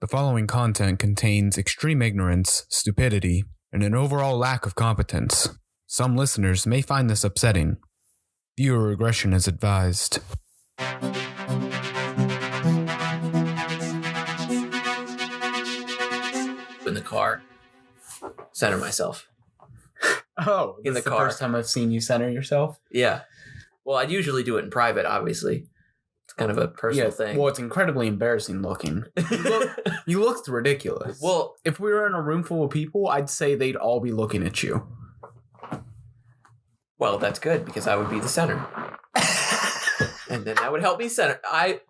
The following content contains extreme ignorance, stupidity, and an overall lack of competence. Some listeners may find this upsetting. Viewer regression is advised. In the car, center myself. Oh, In this the is the car. first time I've seen you center yourself? Yeah. Well, I'd usually do it in private, obviously. It's kind of a personal thing. Well, it's incredibly embarrassing looking. You looked ridiculous. Well, if we were in a room full of people, I'd say they'd all be looking at you. well, that's good because I would be the center. And then that would help me center. I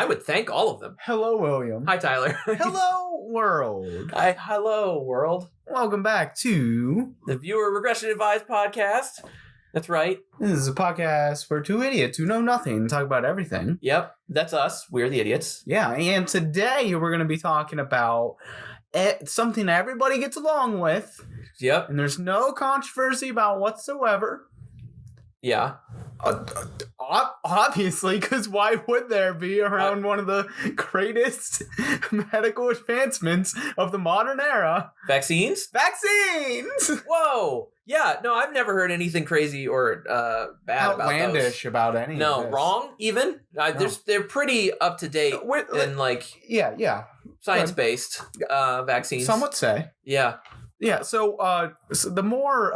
would thank all of them. Hello, William. Hi, Tyler. Hello, world. Hello, world. Welcome back to... The Viewer Regression Advised podcast. That's right. This is a podcast where two idiots who know nothing talk about everything. Yep, that's us. We're the idiots. Yeah, and today we're going to be talking about something everybody gets along with. Yep. And there's no controversy about whatsoever. Yeah. Obviously, because why would there be around one of the greatest medical advancements of the modern era? Vaccines? Vaccines! Whoa! Yeah, no, I've never heard anything crazy or bad Outlandish about any No, of this. wrong even? No. They're pretty up to date and Yeah. science-based vaccines. Some would say. Yeah. Yeah, so the more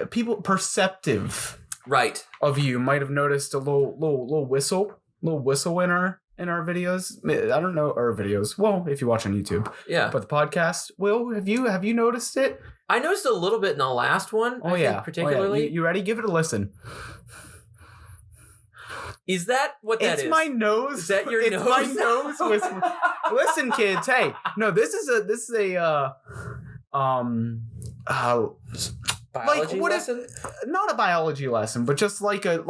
people perceptive Right. of you might have noticed a little whistle in our videos. I don't know our videos. Well, if you watch on YouTube. Yeah. But the podcast, Will, have you noticed it? I noticed a little bit in the last one. I think particularly. Oh, yeah. You ready? Give it a listen. Is that what that is? It's my nose. Is that your it's nose? my nose whistling. Listen, kids. Hey, no, this is a Biology lesson? Not a biology lesson, but just like a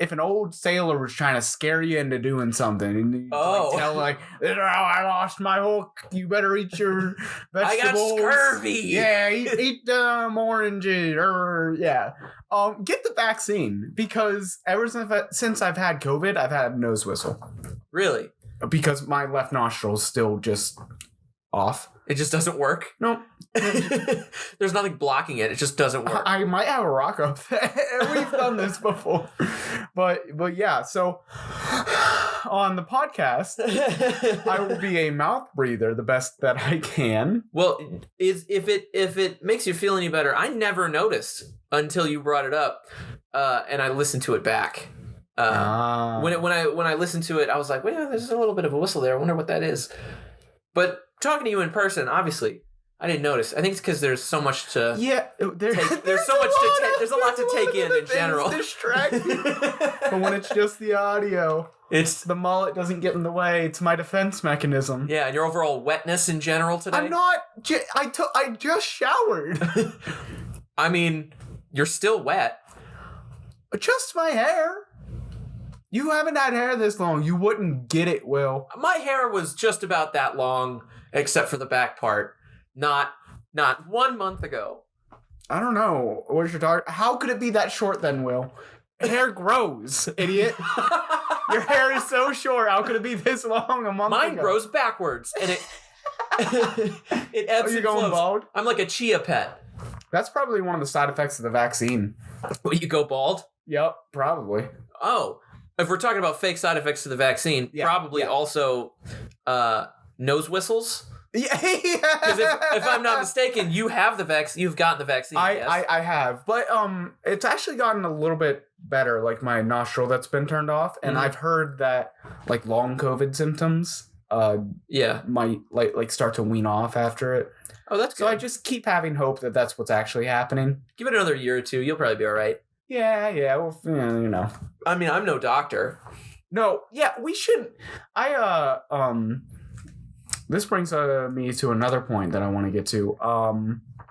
if an old sailor was trying to scare you into doing something, and you tell I lost my hook. You better eat your vegetables. I got scurvy. Yeah, eat oranges. Get the vaccine because ever since I've had COVID, I've had nose whistle. Really? Because my left nostril's still just off. It just doesn't work? No. There's nothing blocking it. It just doesn't work. I might have a rock up there. We've done this before. But yeah, so on the podcast, I will be a mouth breather the best that I can. Well, if it makes you feel any better, I never noticed until you brought it up, and I listened to it back. When I listened to it, I was like, well, there's a little bit of a whistle there. I wonder what that is. But talking to you in person, obvioly, I didn't notice. I think it's because there's so much to there's there's a lot to take in general. Distracting. But when it's just the audio, it's the mullet doesn't get in the way. It's my defense mechanism. Yeah, and your overall wetness in general today. I'm not. I just showered. I mean, you're still wet. Just my hair. You haven't had hair this long. You wouldn't get it, Will. My hair was just about that long, except for the back part. Not 1 month ago. I don't know what you're talking. How could it be that short then, Will? Hair grows, idiot. Your hair is so short. How could it be this long a month ago? Mine grows backwards, and it it ebbs Are you and going flows. bald? I'm like a chia pet. That's probably one of the side effects of the vaccine. Will you go bald? Yep, probably. Oh, if we're talking about fake side effects to the vaccine, probably also nose whistles. Yeah. Because if I'm not mistaken, you have the vaccine. You've gotten the vaccine. I have, but it's actually gotten a little bit better. Like my nostril that's been turned off, and I've heard that like long COVID symptoms, might like start to wean off after it. Oh, that's good. So I just keep having hope that that's what's actually happening. Give it another year or two. You'll probably be all right. Yeah. Well, you know. I mean, I'm no doctor. No. Yeah, we shouldn't. This brings me to another point that I want to get to.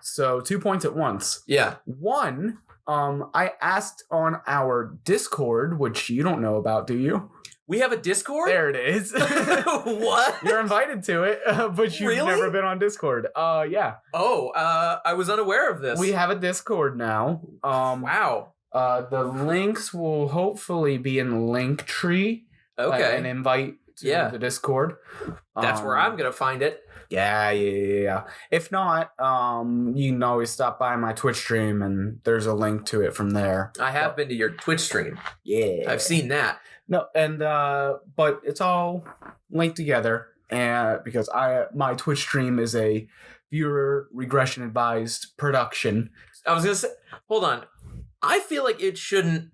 So 2 points at once. Yeah. One, I asked on our Discord, which you don't know about, do you? We have a Discord? There it is. What? You're invited to it, but you've never been on Discord. Yeah. Oh, I was unaware of this. We have a Discord now. Wow. The links will hopefully be in the link tree. Okay. An invite to the Discord. That's where I'm going to find it. Yeah. If not, you can always stop by my Twitch stream, and there's a link to it from there. I have been to your Twitch stream. Yeah. I've seen that. No, and but it's all linked together, and because my Twitch stream is a viewer regression advised production. I was gonna say, hold on. I feel like it shouldn't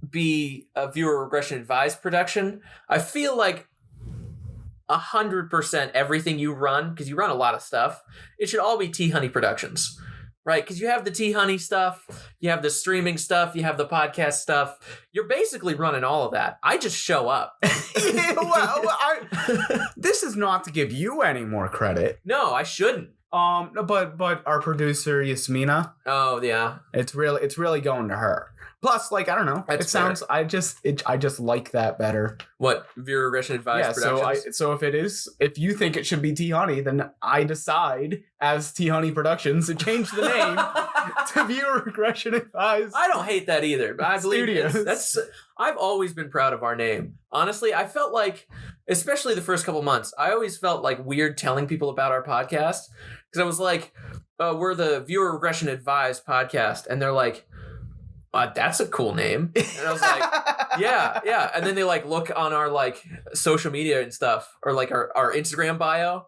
be a viewer regression advised production. I feel like 100% everything you run, because you run a lot of stuff, it should all be T Honey Productions. Right, because you have the T Honey stuff, you have the streaming stuff, you have the podcast stuff. You're basically running all of that. I just show up. This is not to give you any more credit. No, I shouldn't. But our producer Yasmina. Oh yeah, it's really going to her. Plus, like, I don't know. That's it sounds. I just like that better. What viewer regression advised productions? So if you think it should be T Honey, then I decide as T Honey Productions to change the name to viewer regression advised. I don't hate that either. But I believe that's. I've always been proud of our name. Honestly, I felt like, especially the first couple months, I always felt like weird telling people about our podcast because I was like, "We're the viewer regression advised podcast," and they're like, that's a cool name. And I was like, yeah. And then they like look on our like social media and stuff, or like our Instagram bio.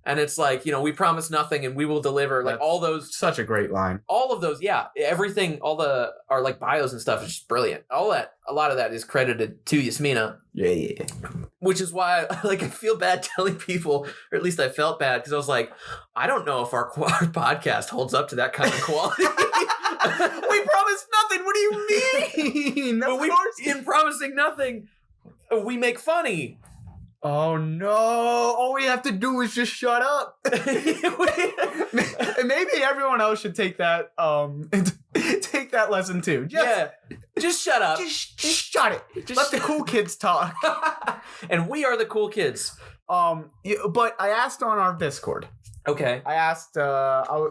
And it's like, we promise nothing and we will deliver. Like all those. Such a great line. All of those. Yeah. Everything, our like bios and stuff is just brilliant. A lot of that is credited to Yasmina. Yeah. Which is why I feel bad telling people, or at least I felt bad because I was like, I don't know if our podcast holds up to that kind of quality. We promised nothing. What do you mean? Of course. In promising nothing, we make funny. Oh no! All we have to do is just shut up. Maybe everyone else should take that take that lesson too. Just shut up. Just shut it. Let the cool kids talk. And we are the cool kids. But I asked on our Discord. Okay. I asked. I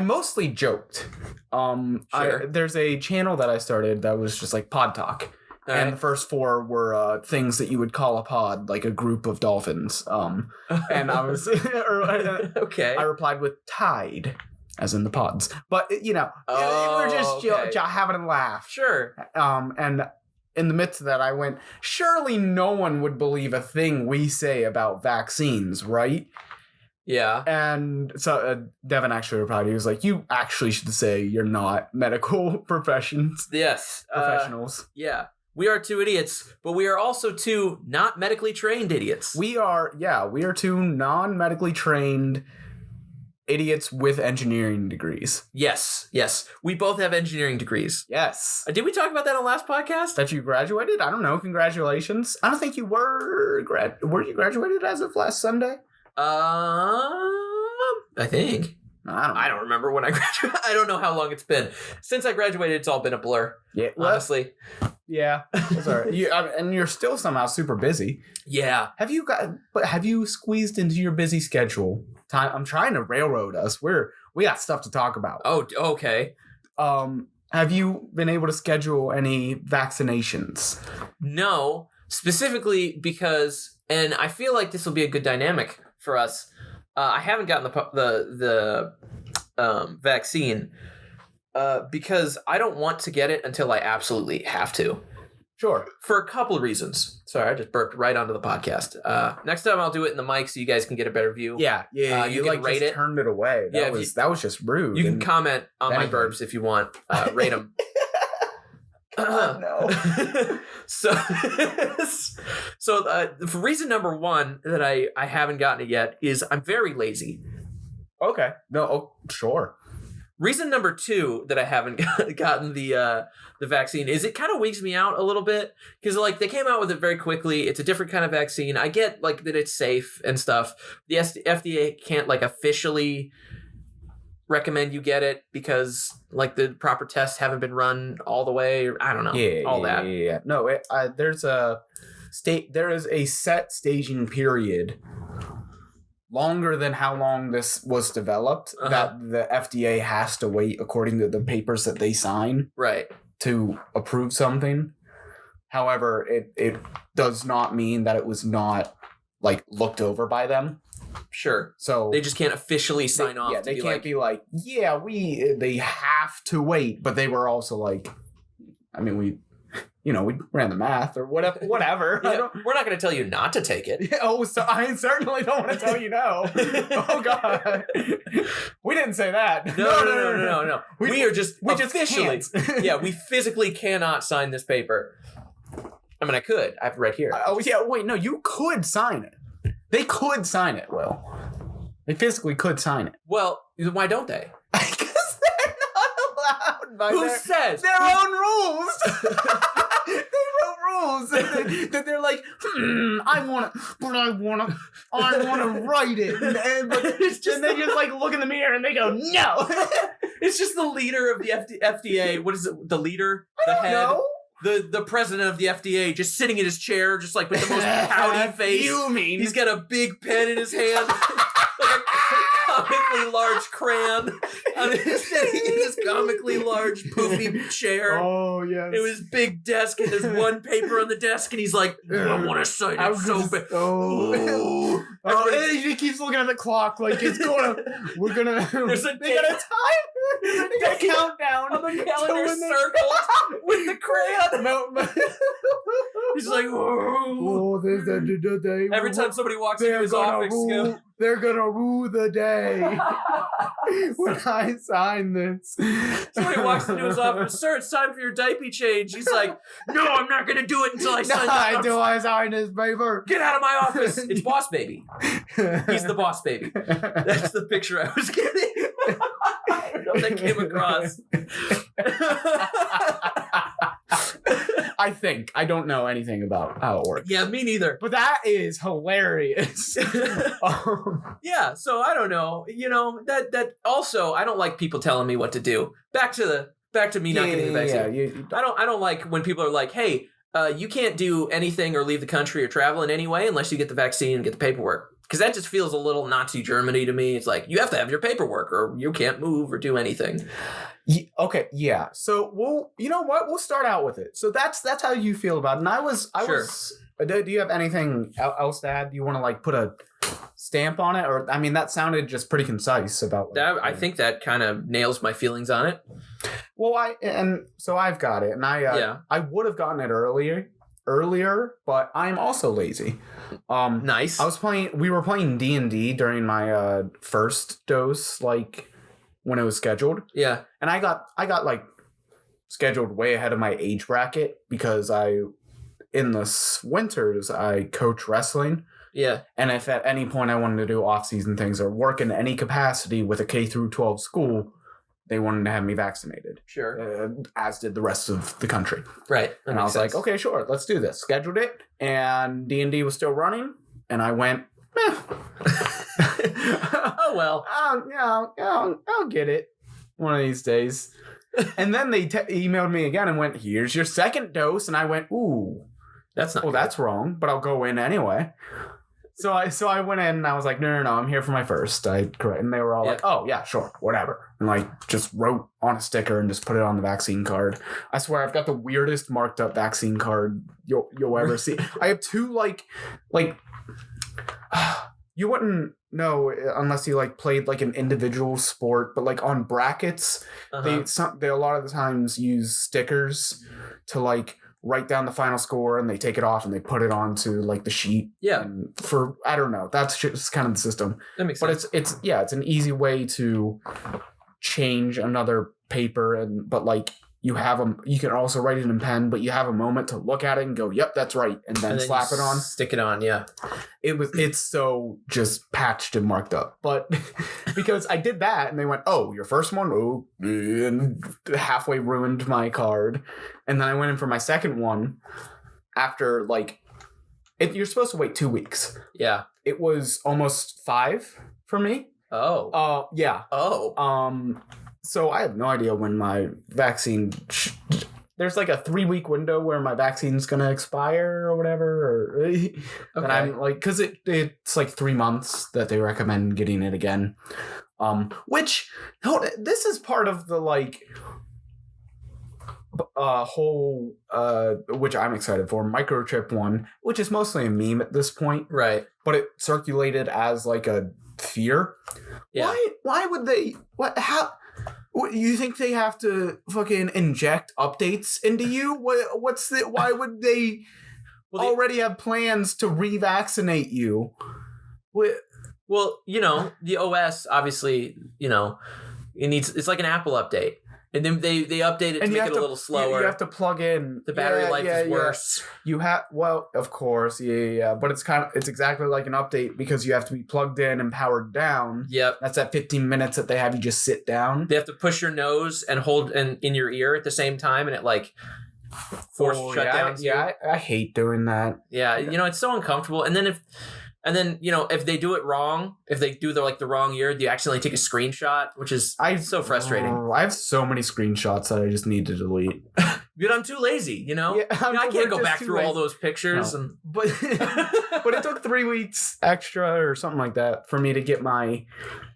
mostly joked. Sure. There's a channel that I started that was just like Pod Talk. And the first 4 were things that you would call a pod, like a group of dolphins. And I was, okay. I replied with tide, as in the pods. But we're just having a laugh. Sure. And in the midst of that, I went, surely no one would believe a thing we say about vaccines, right? Yeah. And so Devin actually replied. He was like, you actually should say you're not medical professionals. Yes. Professionals. Yeah. We are 2 idiots, but we are also 2 not medically trained idiots. We are 2 non-medically trained idiots with engineering degrees. Yes. We both have engineering degrees. Yes. Did we talk about that on the last podcast? That you graduated? I don't know. Congratulations. I don't think you were. Were you graduated as of last Sunday? I think. I don't remember when I graduated. I don't know how long it's been. Since I graduated, it's all been a blur. Yeah. Honestly. Yeah. That's all right. And you're still somehow super busy. Yeah. Have you squeezed into your busy schedule time? I'm trying to railroad us. We got stuff to talk about. Oh, okay. Have you been able to schedule any vaccinations? No, specifically because, and I feel like this will be a good dynamic for us. I haven't gotten the vaccine because I don't want to get it until I absolutely have to. Sure. For a couple of reasons. Sorry, I just burped right onto the podcast. Next time I'll do it in the mic so you guys can get a better view. Yeah. You can rate it. Turned it away. That was just rude. You can comment on my burps if you want. Rate them. God, no. So for reason number 1 that I haven't gotten it yet is I'm very lazy. Okay. No. Sure. Reason number 2 that I haven't gotten the vaccine is it kind of wigs me out a little bit because they came out with it very quickly. It's a different kind of vaccine. I get that it's safe and stuff. The FDA can't officially recommend you get it because the proper tests haven't been run all the way. I don't know. Yeah. No, there is a set staging period longer than how long this was developed that the FDA has to wait according to the papers that they sign right to approve something. However, it does not mean that it was not like looked over by them. Sure. So they just can't officially sign off. Yeah, they can't be like, yeah, they have to wait, but they were also like, I mean, we ran the math or whatever. Yeah, we're not going to tell you not to take it. Oh, so I certainly don't want to tell you no. Oh God, we didn't say that. No. We just officially. Can't. Yeah, we physically cannot sign this paper. I mean, I could. I have it right here. Oh yeah, wait, no, you could sign it. They could sign it, Will. They physically could sign it. Well, why don't they? Because they're not allowed by Who says? their own rules. They wrote rules that they're like, I want to write it. But it's just they just like look in the mirror and they go, no. It's just the leader of the FDA. What is it? The leader? The head? No. The president of the FDA just sitting in his chair, just like with the most pouty face. Fuming. He's got a big pen in his hand, like a comically large crayon, and he's sitting in his comically large poofy chair. Oh yes. It was big desk, and there's one paper on the desk, and he's like, I want to sign it so bad. Oh, he keeps looking at the clock like it's gonna. We're gonna. There's a they got a time. They got a countdown on the calendar circled with the crayon. He's like, oh, the day. Every time somebody walks into his office, they're gonna rue the day when I sign this. Somebody walks into his office, sir, it's time for your diaper change. He's like, no, I'm not gonna do it until I sign I sign this paper. Get out of my office. It's Boss Baby. He's the Boss Baby. That's the picture I was getting. I don't know if that came across. I don't know anything about how it works. Yeah, me neither. But that is hilarious. Yeah, so I don't know. You know, that also I don't like people telling me what to do. Back to me not getting the vaccine. I don't like when people are like, hey, you can't do anything or leave the country or travel in any way unless you get the vaccine and get the paperwork. Because that just feels a little Nazi Germany to me. It's like, you have to have your paperwork or you can't move or do anything. Okay, yeah. So you know what? We'll start out with it. So that's how you feel about it. And do you have anything else to add? Do you want to like put a stamp on it? Or, I mean, that sounded just pretty concise about that. I think that kind of nails my feelings on it. Well, I've got it. And I would have gotten it earlier, but I'm also lazy. Nice. We were playing D&D during my first dose, like when it was scheduled. Yeah. And I got like scheduled way ahead of my age bracket because in the winters I coach wrestling. Yeah. And if at any point I wanted to do off-season things or work in any capacity with a K through 12 school, they wanted to have me vaccinated. Sure. As did the rest of the country. Right. And I was like, okay, sure, let's do this. Scheduled it, and D&D was still running, and I went, oh, well. I'll get it one of these days. And then they emailed me again and went, here's your second dose. And I went, ooh. That's not good. That's wrong, but I'll go in anyway. So I went in and I was like, no, I'm here for my first. And they were all like, oh, yeah, sure, whatever. And like just wrote on a sticker and just put it on the vaccine card. I swear I've got the weirdest marked up vaccine card you'll ever see. I have two like you wouldn't know unless you like played like an individual sport, but like on brackets, they a lot of the times use stickers to like write down the final score, and they take it off and they put it onto like the sheet. Yeah. And I don't know. That's just kind of the system. That makes sense. But it's an easy way to change another paper, but like you can also write it in pen, but you have a moment to look at it and go, yep, that's right. And then slap it on. Stick it on. Yeah. It's so just patched and marked up, but because I did that and they went, oh, your first one, oh, and halfway ruined my card. And then I went in for my second one after like, you're supposed to wait 2 weeks. Yeah. It was almost 5 for me. Oh. Yeah. Oh. So I have no idea when my vaccine. There's like a 3-week window where my vaccine's gonna expire or whatever. Okay. And I'm like, because it's like 3 months that they recommend getting it again. Which this is part of the like whole which I'm excited for, microchip one, which is mostly a meme at this point, right? But it circulated as like a fear. Yeah. Why would they? What, you think they have to fucking inject updates into you? Why would they already have plans to revaccinate you? Well, the OS obviously, it's like an Apple update. And then they update it to make it a little slower. You have to plug in. The battery life is worse. You have, well, of course, but it's exactly like an update because you have to be plugged in and powered down. Yep. That's that 15 minutes that they have you just sit down. They have to push your nose and hold in your ear at the same time, and it like force shutdowns. Yeah, I hate doing that. Yeah, it's so uncomfortable. And then if they do it wrong, if they do the wrong year, you accidentally take a screenshot, which is so frustrating. I have so many screenshots that I just need to delete. But I'm too lazy, Yeah, I can't go back through all those pictures. No. But it took 3 weeks extra or something like that for me to get my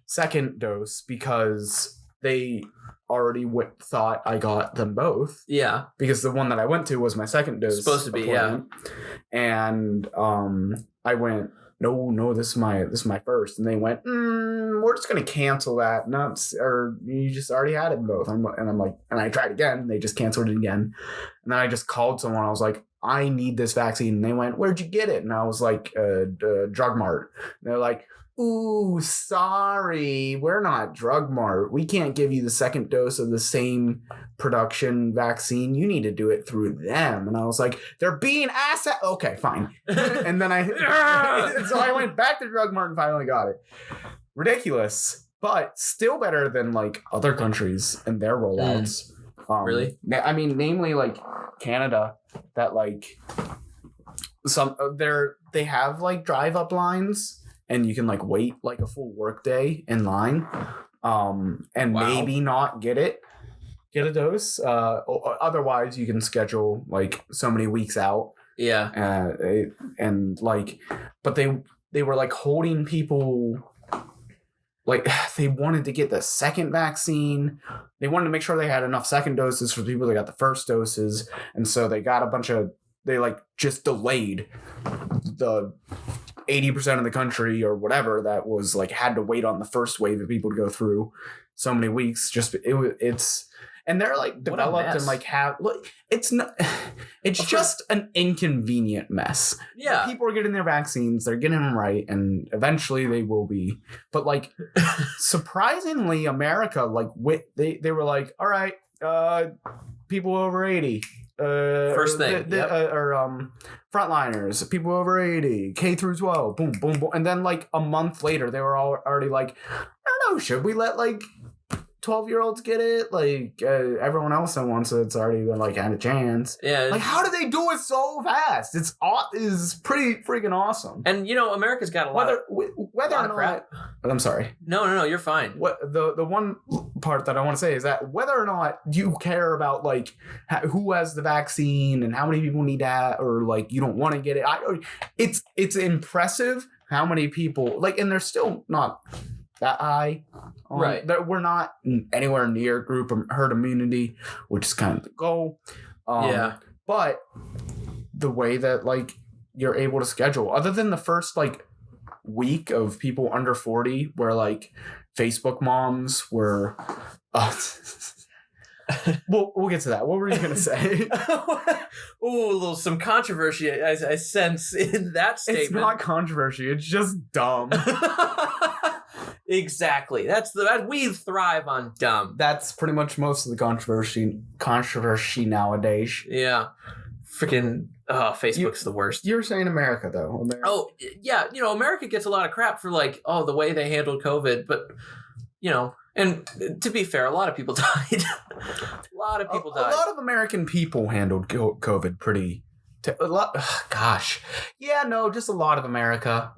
second dose because they already thought I got them both. Yeah. Because the one that I went to was my second dose. Supposed to be, yeah. And I went, no, this is my first. And they went, we're just gonna cancel that. Or you just already had it in both. And I'm like, and I tried again, and they just canceled it again. And then I just called someone. I was like, I need this vaccine. And they went, where'd you get it? And I was like, Drug Mart. And they're like, ooh, sorry, we're not Drug Mart. We can't give you the second dose of the same production vaccine. You need to do it through them. And I was like, they're being asset. Okay, fine. And then so I went back to Drug Mart and finally got it. Ridiculous, but still better than like other countries and their rollouts. Really? I mean, namely like Canada, that like they have like drive up lines. And you can like wait like a full work day in line, and maybe not get a dose. Otherwise, you can schedule like so many weeks out. Yeah. But they were like holding people. Like they wanted to get the second vaccine. They wanted to make sure they had enough second doses for people that got the first doses, and so they got they like just delayed the 80% of the country or whatever that was like had to wait on the first wave of people to go through so many weeks. And they're like developed and like it's just an inconvenient mess. Yeah. People are getting their vaccines, they're getting them right, and eventually they will be. But like surprisingly, America, like they were like, all right, people over 80. First thing. Frontliners, people over 80, K through 12, boom, boom, boom. And then like a month later, they were already like, I don't know, should we let like 12-year-olds get it? Like everyone else that wants it, it's already been like had a chance. Yeah. Like how do they do it so fast? It's pretty freaking awesome. And America's got a lot of crap. I'm sorry. No, you're fine. What the one part that I want to say is that whether or not you care about like who has the vaccine and how many people need that, or like you don't want to get it, it's impressive how many people like, and they're still not that high. Right. That we're not anywhere near herd immunity, which is kind of the goal. Yeah. But the way that like you're able to schedule, other than the first like week of people under 40 where like Facebook moms were we'll get to that. What were you gonna say? Ooh, some controversy I sense in that statement. It's not controversy, it's just dumb. Exactly. We thrive on dumb. That's pretty much most of the controversy nowadays. Yeah. Freaking Facebook's the worst. You're saying America though. Oh, yeah, America gets a lot of crap for like, the way they handled COVID, but and to be fair, a lot of people died. A lot of people died. A lot of American people handled COVID pretty a lot. Gosh. Yeah, no, just a lot of America.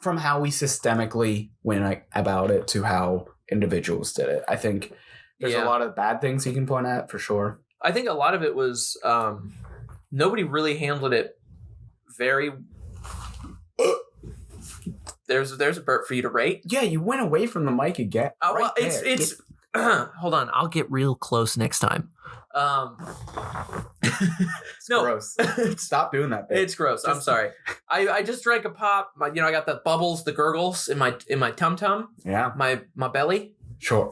From how we systemically went about it to how individuals did it. I think there's a lot of bad things you can point at for sure. I think a lot of it was nobody really handled it very. There's a burp for you to rate. Yeah, you went away from the mic again. Well, it's hold on. I'll get real close next time. It's gross. Stop doing that. Babe. It's gross. I'm sorry. I just drank a pop. I got the bubbles, the gurgles in my tum tum. Yeah. My belly. Sure.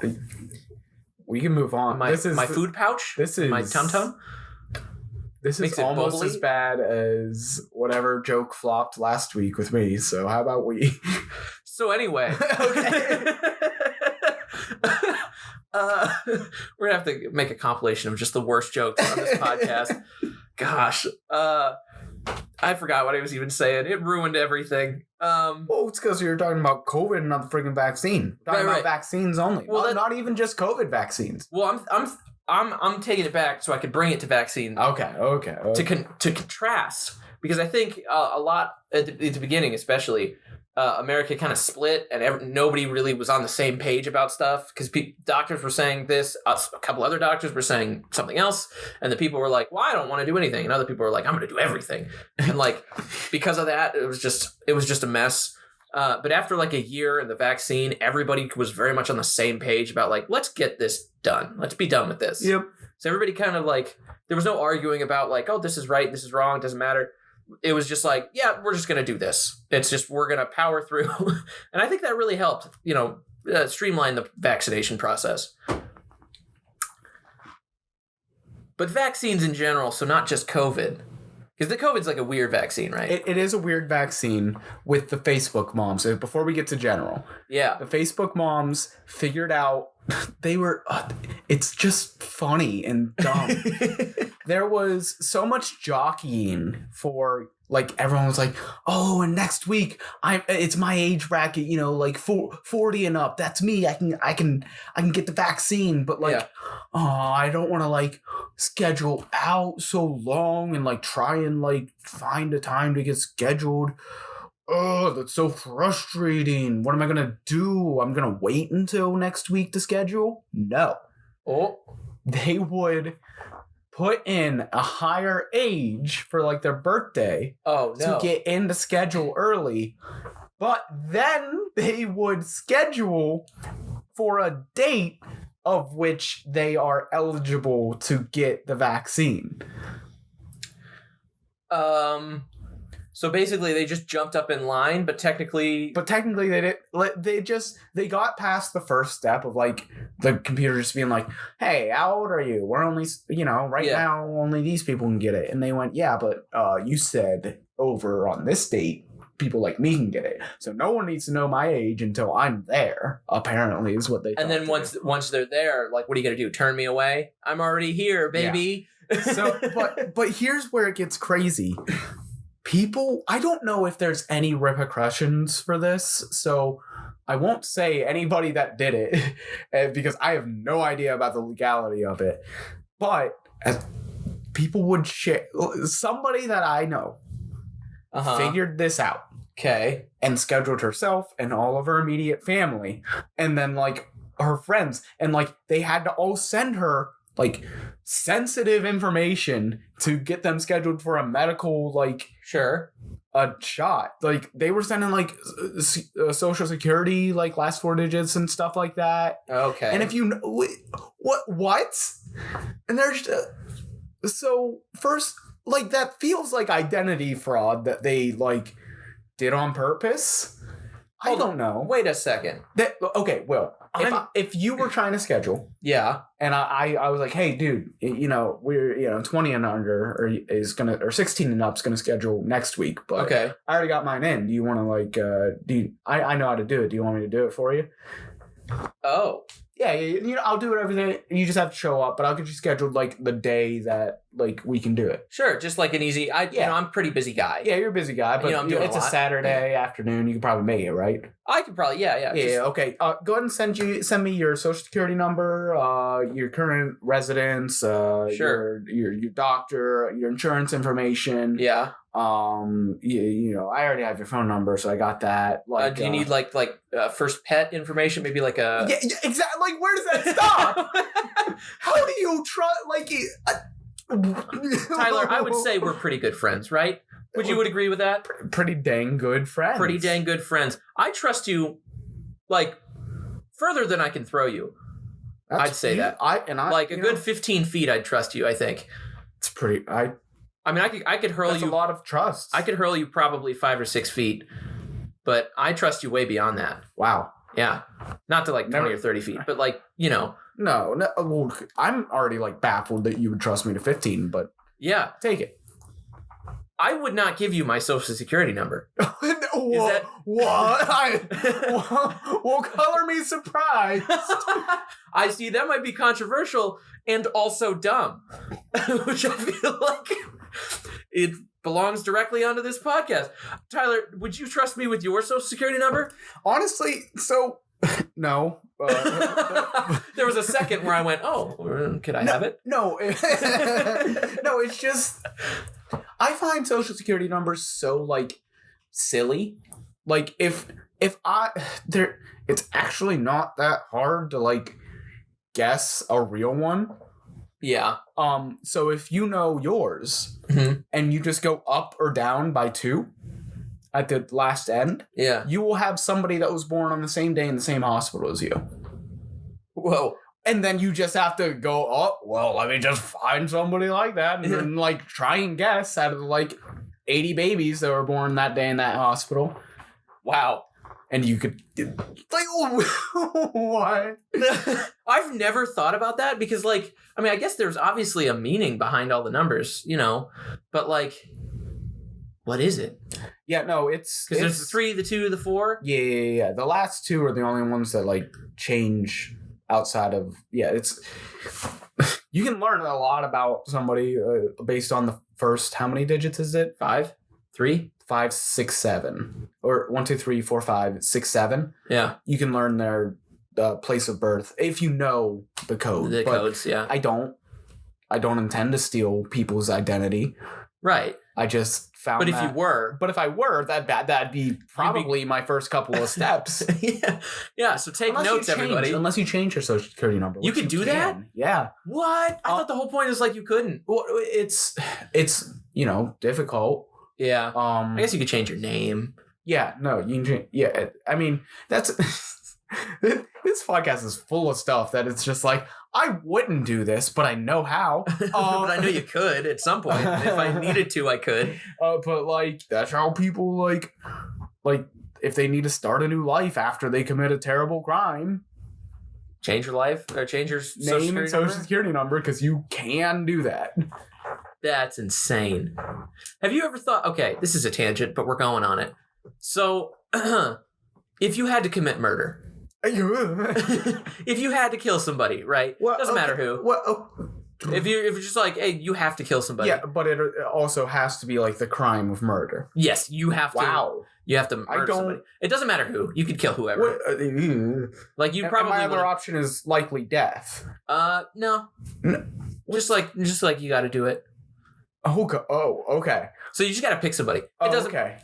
We can move on. My food pouch. This is my tum tum. This is almost bubbly. As bad as whatever joke flopped last week with me. So how about we? So anyway. Okay. We're gonna have to make a compilation of just the worst jokes on this podcast. Gosh, I forgot what I was even saying. It ruined everything. Well, it's because you're talking about COVID and not the freaking vaccine. We're talking about vaccines only. Well, not even just COVID vaccines. Well, I'm taking it back so I could bring it to vaccine. Okay. To contrast, because I think a lot at the beginning, especially. America kind of split and nobody really was on the same page about stuff because doctors were saying this, a couple other doctors were saying something else, and the people were like, well, I don't want to do anything, and other people were like, I'm going to do everything. And like because of that, it was just a mess. But after like a year in the vaccine, everybody was very much on the same page about like, let's get this done. Let's be done with this. Yep. So everybody kind of like, there was no arguing about like, oh, this is right, this is wrong, it doesn't matter. It was just like, yeah, we're just going to do this. It's just, we're going to power through. And I think that really helped, streamline the vaccination process. But vaccines in general, so not just COVID. Because the COVID's like a weird vaccine, right? It is a weird vaccine with the Facebook moms. So before we get to general. Yeah. The Facebook moms figured out they were, it's just funny and dumb. There was so much jockeying for, like, everyone was like, oh, and next week it's my age bracket, like 40 and up. That's me. I can get the vaccine, but like, I don't want to like schedule out so long and like try and like find a time to get scheduled. Oh, that's so frustrating. What am I going to do? I'm going to wait until next week to schedule? No. Oh. They would put in a higher age for like their birthday to get in the schedule early. But then they would schedule for a date of which they are eligible to get the vaccine. So basically, they just jumped up in line, but technically they did. They got past the first step of like the computer just being like, "Hey, how old are you? We're only, now only these people can get it." And they went, "Yeah, but you said over on this date, people like me can get it. So no one needs to know my age until I'm there." Apparently, is what they. And then once they're there, like, what are you gonna do? Turn me away? I'm already here, baby. Yeah. So, but here's where it gets crazy. People, I don't know if there's any repercussions for this, so I won't say anybody that did it because I have no idea about the legality of it. But as people would share, somebody that I know figured this out. Okay. And scheduled herself and all of her immediate family, and then like her friends, and like they had to all send her like sensitive information to get them scheduled for a medical a shot. Like they were sending like social security like last 4 digits and stuff like that. Okay. And if you know what and there's so first, like, that feels like identity fraud that they like did on purpose. I don't know. Wait a second. Okay, well, if you were trying to schedule, and I was like, hey, dude, we're 20 and under or 16 and up is gonna schedule next week, but I already got mine in. Do you want to like I know how to do it. Do you want me to do it for you? Oh. Yeah, I'll do everything. You just have to show up, but I'll get you scheduled like the day that like we can do it. Sure, just like an easy. I'm a pretty busy guy. Yeah, you're a busy guy, but it's a Saturday afternoon. You can probably make it, right? I could probably, yeah. Okay. Go ahead and send me your social security number, your current residence, sure, your doctor, your insurance information. Yeah. I already have your phone number, so I got that. Like, do you need like first pet information? Maybe like a exactly. Like, where does that stop? How do you try? Like, Tyler, I would say we're pretty good friends, right? You would agree with that? Pretty dang good friends. Pretty dang good friends. I trust you, like, further than I can throw you. I'd say that. Like a good 15 feet, I'd trust you, I think. It's pretty... I mean, I could hurl that's you... a lot of trust. I could hurl you probably 5 or 6 feet, but I trust you way beyond that. Wow. Yeah. Not to like 20 or 30 feet, but like, No, well, I'm already like baffled that you would trust me to 15, but... Yeah. Take it. I would not give you my social security number. What? Well, color me surprised. I see that might be controversial and also dumb, which I feel like it belongs directly onto this podcast. Tyler, would you trust me with your social security number? Honestly, so no. There was a second where I went, "Oh, could I have it?" No, no. It's just I find social security numbers so like silly. Like if it's actually not that hard to like guess a real one. Yeah. So if you know yours and you just go up or down by 2 at the last end, you will have somebody that was born on the same day in the same hospital as you. Whoa. And then you just have to go, oh, well, let me just find somebody like that and then like try and guess out of like 80 babies that were born that day in that hospital. Wow. And you could like what? I've never thought about that because like I mean I guess there's obviously a meaning behind all the numbers, but like what is it? Yeah, no, it's because there's the 3, the 2, the 4. Yeah. The last 2 are the only ones that like change outside of it's. You can learn a lot about somebody based on the first. How many digits is it? 5, 3, 5, 6, 7, or 1, 2, 3, 4, 5, 6, 7. Yeah, you can learn their place of birth if you know the code. The codes, yeah. I don't intend to steal people's identity. Right. I just found. But if you were, that'd be probably my first couple of steps. Yeah. So take notes, everybody. Unless you change your social security number, you can do that. Yeah. What? I thought the whole point is like you couldn't. Well, it's difficult. Yeah. I guess you could change your name. Yeah. No, you can. Yeah. I mean, that's. This podcast is full of stuff that it's just like, I wouldn't do this, but I know how. But I know you could at some point. If I needed to, I could. But like, that's how people like if they need to start a new life after they commit a terrible crime. Change your life or change your name and social security number because you can do that. That's insane. Have you ever thought, okay, this is a tangent, but we're going on it. So if you had to commit murder, if you had to kill somebody, right? Well, doesn't matter who. Well, if you're just like, hey, you have to kill somebody. Yeah, but it also has to be like the crime of murder. Yes, you have to. Wow. You have to murder somebody. It doesn't matter who. You could kill whoever. Like you probably. And my other option is likely death. No. Just like you got to do it. Oh, okay. So you just got to pick somebody. It doesn't. Okay.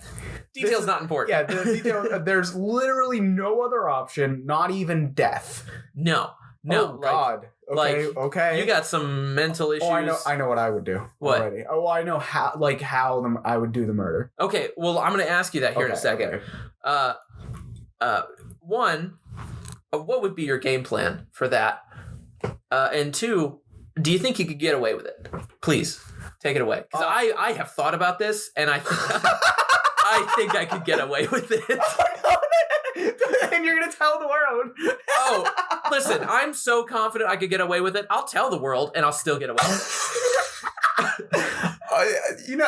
Detail's not important. Yeah, the detail. There's literally no other option, not even death. No. Oh God. Okay. You got some mental issues. Oh, I know what I would do. What? Already. Oh, I know how I would do the murder. Okay. Well, I'm going to ask you that here in a second. Okay. One, what would be your game plan for that? And 2, do you think you could get away with it? Please take it away. Because I have thought about this, and I think I could get away with it. And you're going to tell the world. Oh, listen, I'm so confident I could get away with it. I'll tell the world and I'll still get away with it.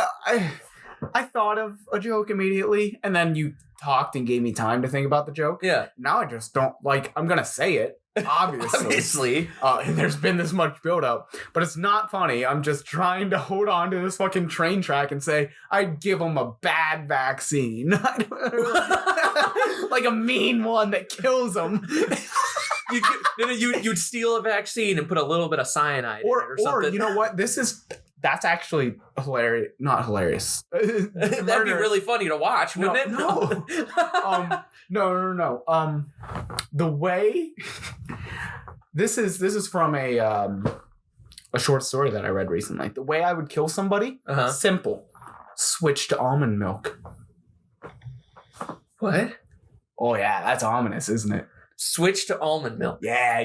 I thought of a joke immediately, and then you talked and gave me time to think about the joke. Yeah. Now I just don't, I'm going to say it. Obviously. There's been this much buildup, but it's not funny. I'm just trying to hold on to this fucking train track and say, I'd give them a bad vaccine. Like a mean one that kills them. You'd steal a vaccine and put a little bit of cyanide in it or something. Or, you know what? That's actually hilarious. Not hilarious. That'd be really funny to watch, wouldn't it? No. No. The way this is from a short story that I read recently. The way I would kill somebody, simple. Switch to almond milk. What? Oh yeah, that's ominous, isn't it? Switch to almond milk. Yeah.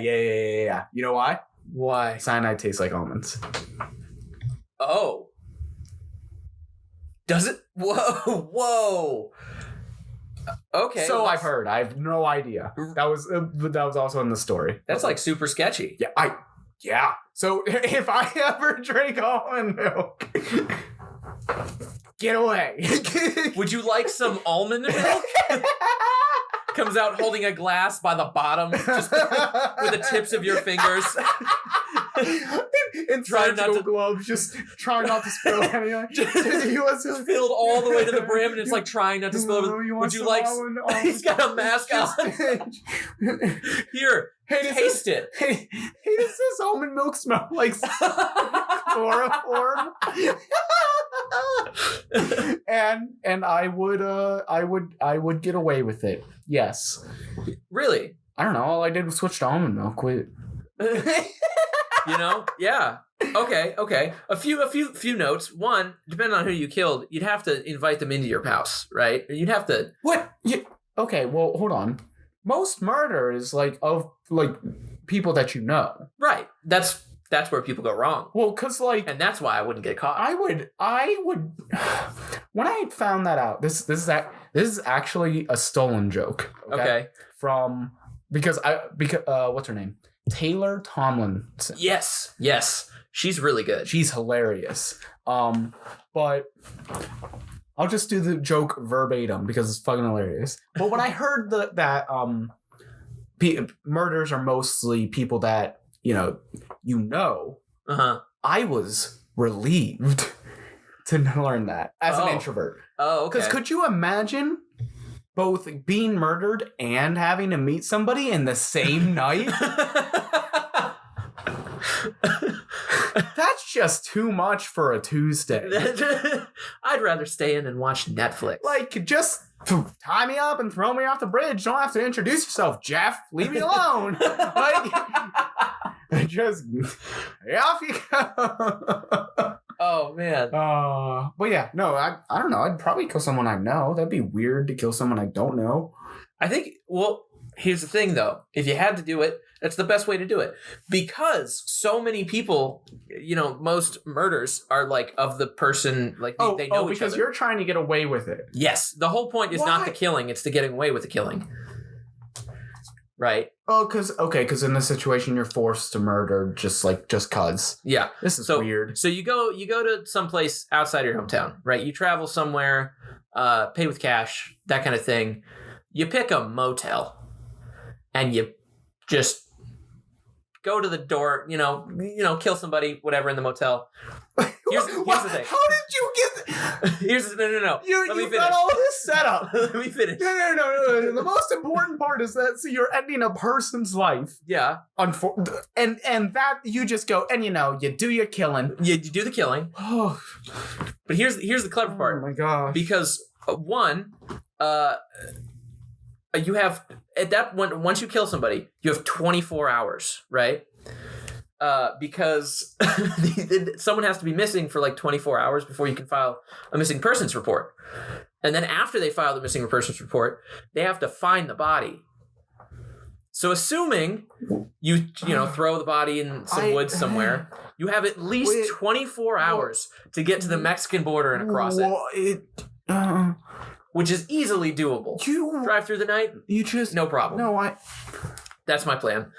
You know why? Why? Cyanide tastes like almonds. Oh. Does it? Whoa. Okay. So I've heard. I have no idea. That was also in the story. That's like super sketchy. Yeah. So if I ever drink almond milk, get away. Would you like some almond milk? Comes out holding a glass by the bottom, just with the tips of your fingers. In surgical gloves, just trying not to spill anything. He was just filled all the way to the brim, and it's like trying not to spill. Would you like? He's got a mask on. Here, taste it. Hey, does this almond milk smell like chloroform? and I would get away with it. Yes. Really? I don't know. All I did was switch to almond milk. Yeah. Okay. A few notes. One, depending on who you killed, you'd have to invite them into your house, right? You'd have to. What? Okay. Well, hold on. Most murder is of people that you know. Right. That's where people go wrong. Well, because and that's why I wouldn't get caught. I would. When I found that out, this is actually a stolen joke. Okay. Because what's her name? Taylor Tomlinson. Yes. She's really good. She's hilarious. But I'll just do the joke verbatim because it's fucking hilarious. But when I heard that murders are mostly people that I was relieved to learn that as an introvert. Oh, okay. Because could you imagine both being murdered and having to meet somebody in the same night? That's just too much for a Tuesday. I'd rather stay in and watch Netflix. Just tie me up and throw me off the bridge. Don't have to introduce yourself, Jeff. Leave me alone. Just off you go. Oh man. But yeah, no, I don't know. I'd probably kill someone I know. That'd be weird to kill someone I don't know. I think. Well, here's the thing, though. If you had to do it, that's the best way to do it, because so many people, most murders are of the person they know each other. Because you're trying to get away with it. Yes, the whole point is not the killing; it's the getting away with the killing. Right. Oh, because in this situation you're forced to murder just cause. Yeah. This is weird. So you go to someplace outside your hometown, right? You travel somewhere, pay with cash, that kind of thing. You pick a motel, and you just go to the door, kill somebody, whatever, in the motel. Here's the thing. How did you get? No. Let me finish. Got all this set up. Let me finish. No. The most important part is that you're ending a person's life. Yeah. And that you just go and you do your killing. You do the killing. Oh. But here's the clever part. Oh my gosh. Because you have once you kill somebody, you have 24 hours, right? Because someone has to be missing for 24 hours before you can file a missing persons report. And then after they file the missing persons report, they have to find the body. So assuming you throw the body in some woods somewhere, you have at least 24 hours to get to the Mexican border and across it. Which is easily doable. Drive through the night? No problem. No, That's my plan.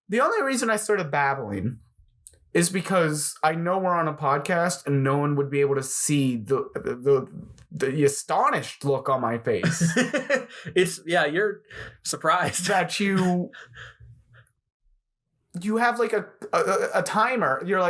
The only reason I started babbling is because I know we're on a podcast and no one would be able to see the astonished look on my face. You're surprised that you have a timer. You're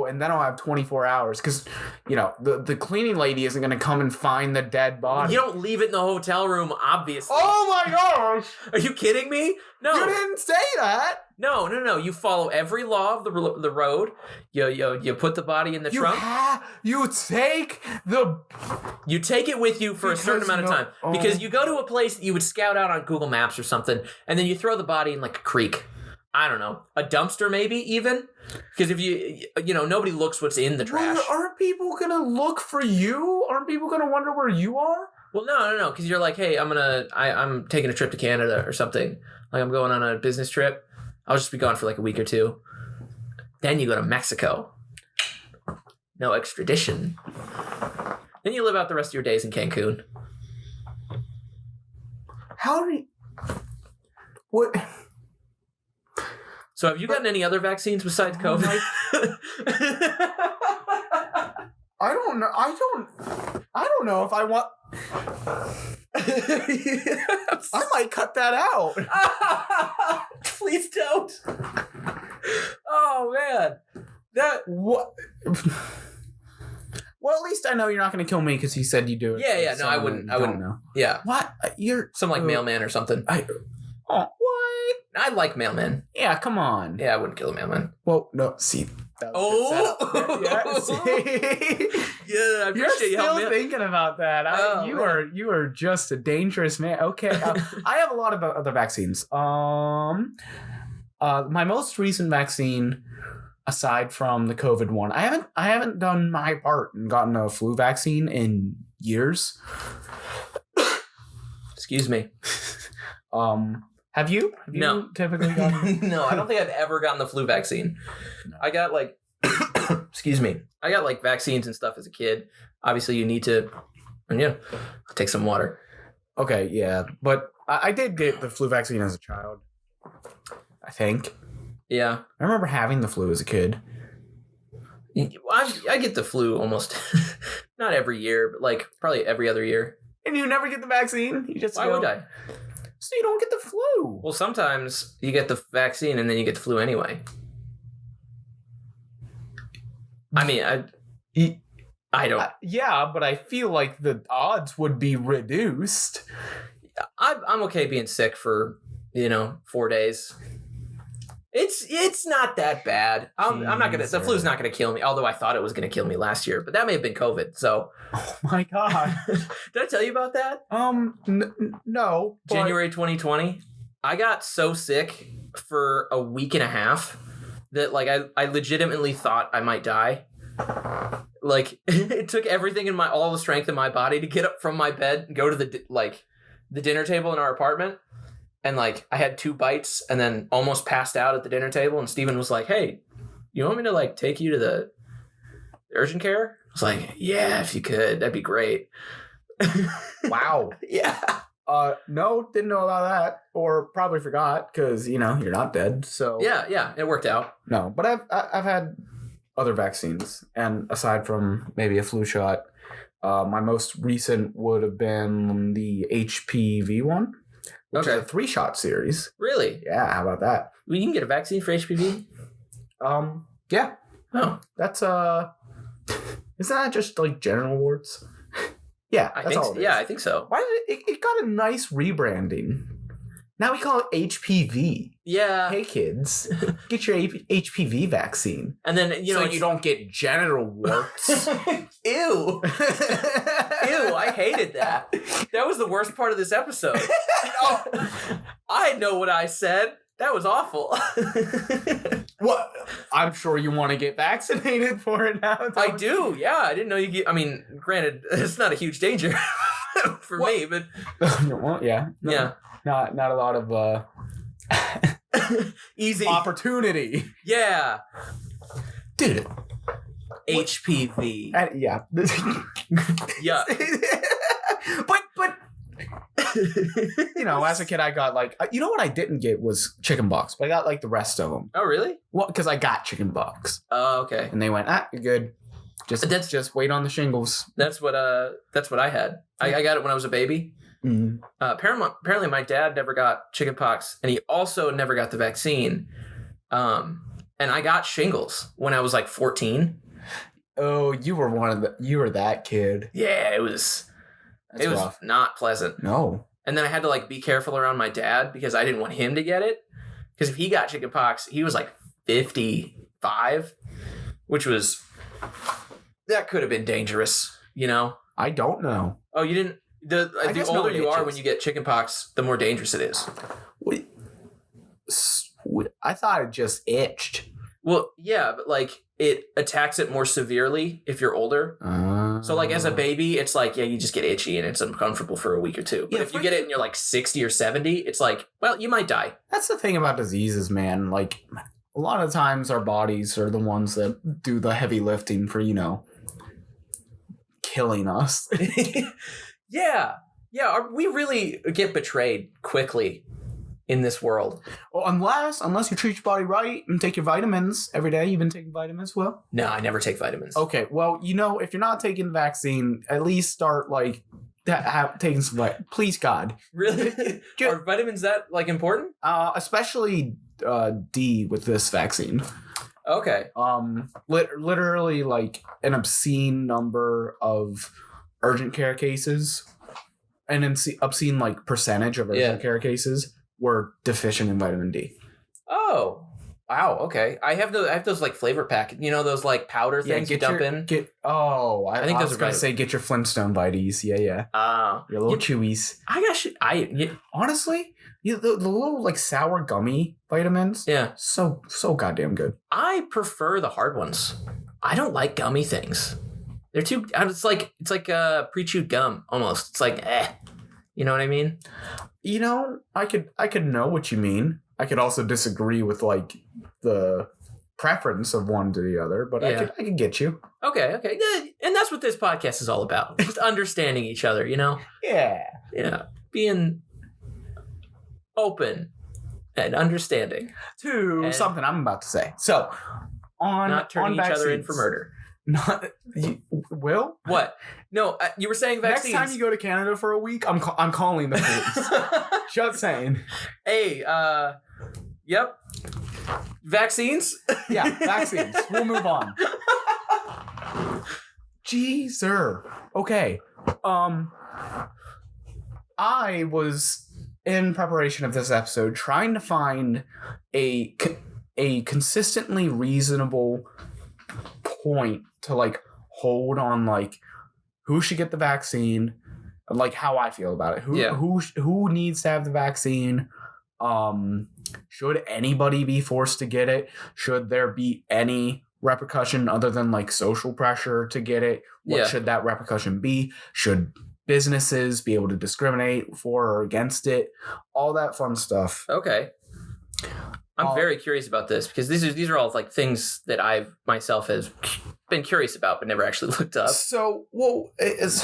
and then I'll have 24 hours because the cleaning lady isn't going to come and find the dead body. You don't leave it in the hotel room, obviously. Oh my gosh! Are you kidding me? No, you didn't say that. No. You follow every law of the road. You put the body in the trunk. You take it with you for a certain amount of time because you go to a place that you would scout out on Google Maps or something, and then you throw the body in a creek. I don't know, a dumpster maybe even, because if nobody looks what's in the trash. Aren't people gonna look for you? Aren't people gonna wonder where you are? Well, no, because you're like, hey, I'm taking a trip to Canada or something. Like I'm going on a business trip. I'll just be gone for like a week or two. Then you go to Mexico. No extradition. Then you live out the rest of your days in Cancun. How do you... What... So have you gotten any other vaccines besides COVID? I don't know. I don't know if I want... I might cut that out. Please don't. Oh, man. What? Well, at least I know you're not going to kill me because he said you do it. Yeah. No, I wouldn't know. Yeah. What? You're... Some like mailman or something. What? I like mailmen. Yeah, come on. Yeah, I wouldn't kill a mailman. Well, no, see. Yeah, see? Yeah, I appreciate You're still thinking about that. You are just a dangerous man. Okay, I have a lot of other vaccines. My most recent vaccine, aside from the COVID one, I haven't done my part and gotten a flu vaccine in years. Excuse me. Have you? No. Typically gotten? No, I don't think I've ever gotten the flu vaccine. No. I got like, excuse me. I got like vaccines and stuff as a kid. Obviously, you need to, take some water. Okay, yeah, but I did get the flu vaccine as a child. I think. Yeah, I remember having the flu as a kid. I get the flu almost, not every year, but like probably every other year. And you never get the vaccine? You just Why would I? So you don't get the flu. Well, sometimes you get the vaccine and then you get the flu anyway. I mean, I don't. Yeah, but I feel like the odds would be reduced. I'm okay being sick for 4 days. It's not that bad. I'm not gonna. The flu's not gonna kill me. Although I thought it was gonna kill me last year, but that may have been COVID. So. Oh my god! Did I tell you about that? No. January 2020. I got so sick for a week and a half that like I legitimately thought I might die. Like it took everything in all the strength in my body to get up from my bed and go to the dinner table in our apartment. And, like, I had 2 bites and then almost passed out at the dinner table. And Steven was like, hey, you want me to, like, take you to the urgent care? I was like, yeah, if you could. That'd be great. Wow. Yeah. No, didn't know about that. Or probably forgot because, you're not dead. So Yeah, it worked out. No, but I've had other vaccines. And aside from maybe a flu shot, my most recent would have been the HPV one. Which is a 3-shot series. Really? Yeah, how about that? Well, you can get a vaccine for HPV? Yeah. Oh. That's, isn't that just like genital warts? Yeah, that's all it is. Yeah, I think so. Why did it got a nice rebranding. Now we call it HPV. Yeah. Hey, kids, get your HPV vaccine. And then, so you don't get genital warts. Ew. Ew, I hated that. That was the worst part of this episode. I know what I said. That was awful. What? I'm sure you want to get vaccinated for it now. I do, yeah. I didn't know you get... I mean, granted, it's not a huge danger for me, but... Well, yeah. No. Yeah. Not a lot of easy opportunity. Yeah. Dude. HPV. Yeah. Yeah. But as a kid I got like what I didn't get was chicken pox, but I got like the rest of them. Oh, really? Well, because I got chicken pox. Oh, okay. And they went, you're good. Just wait on the shingles. That's what I had. I got it when I was a baby. Mm-hmm. Apparently my dad never got chickenpox, and he also never got the vaccine. And I got shingles when I was like 14. Oh, you were that kid. Yeah, it was rough. Not pleasant. No. And then I had to like be careful around my dad because I didn't want him to get it. Because if he got chickenpox, he was like 55, which that could have been dangerous, I don't know. Oh, you didn't? The older you are when you get chickenpox, the more dangerous it is. I thought it just itched. Well, yeah, but like it attacks it more severely if you're older. So like as a baby, it's like, yeah, you just get itchy and it's uncomfortable for a week or two. But if you get it and you're like 60 or 70, it's like, well, you might die. That's the thing about diseases, man. Like a lot of times our bodies are the ones that do the heavy lifting for, killing us. Yeah. Yeah. We really get betrayed quickly in this world. Well, unless you treat your body right and take your vitamins every day. You've been taking vitamins, Will? No, I never take vitamins. Okay, well, if you're not taking the vaccine, at least start taking some please God. Really? Are vitamins that important? Especially D with this vaccine. Okay. Literally like an obscene number of urgent care cases, and an obscene percentage of urgent care cases were deficient in vitamin D. Oh, wow. Okay, I have those flavor pack. Those powder things you dump in. I think I was gonna say get your Flintstone vites. Yeah. Your little chewies. Honestly, the little sour gummy vitamins. Yeah. So goddamn good. I prefer the hard ones. I don't like gummy things. They're too. It's like pre-chewed gum almost. It's like You know what I mean? I could know what you mean. I could also disagree with the preference of one to the other, but I could get you. Okay. And that's what this podcast is all about. Just understanding each other, Yeah. Yeah. Being open and understanding. To something I'm about to say. So, not turning each other in for murder. Will? What? No, you were saying vaccines. Next time you go to Canada for a week, I'm calling the police. Just saying. Hey, yep. Vaccines? Yeah, vaccines. We'll move on. Jeez, sir. Okay. I was in preparation of this episode trying to find a consistently reasonable point to hold on who should get the vaccine, how I feel about it. Who needs to have the vaccine? Should anybody be forced to get it? Should there be any repercussion other than social pressure to get it? What should that repercussion be? Should businesses be able to discriminate for or against it? All that fun stuff. Okay. I'm very curious about this because these are all things that I've myself has been curious about but never actually looked up. So, it's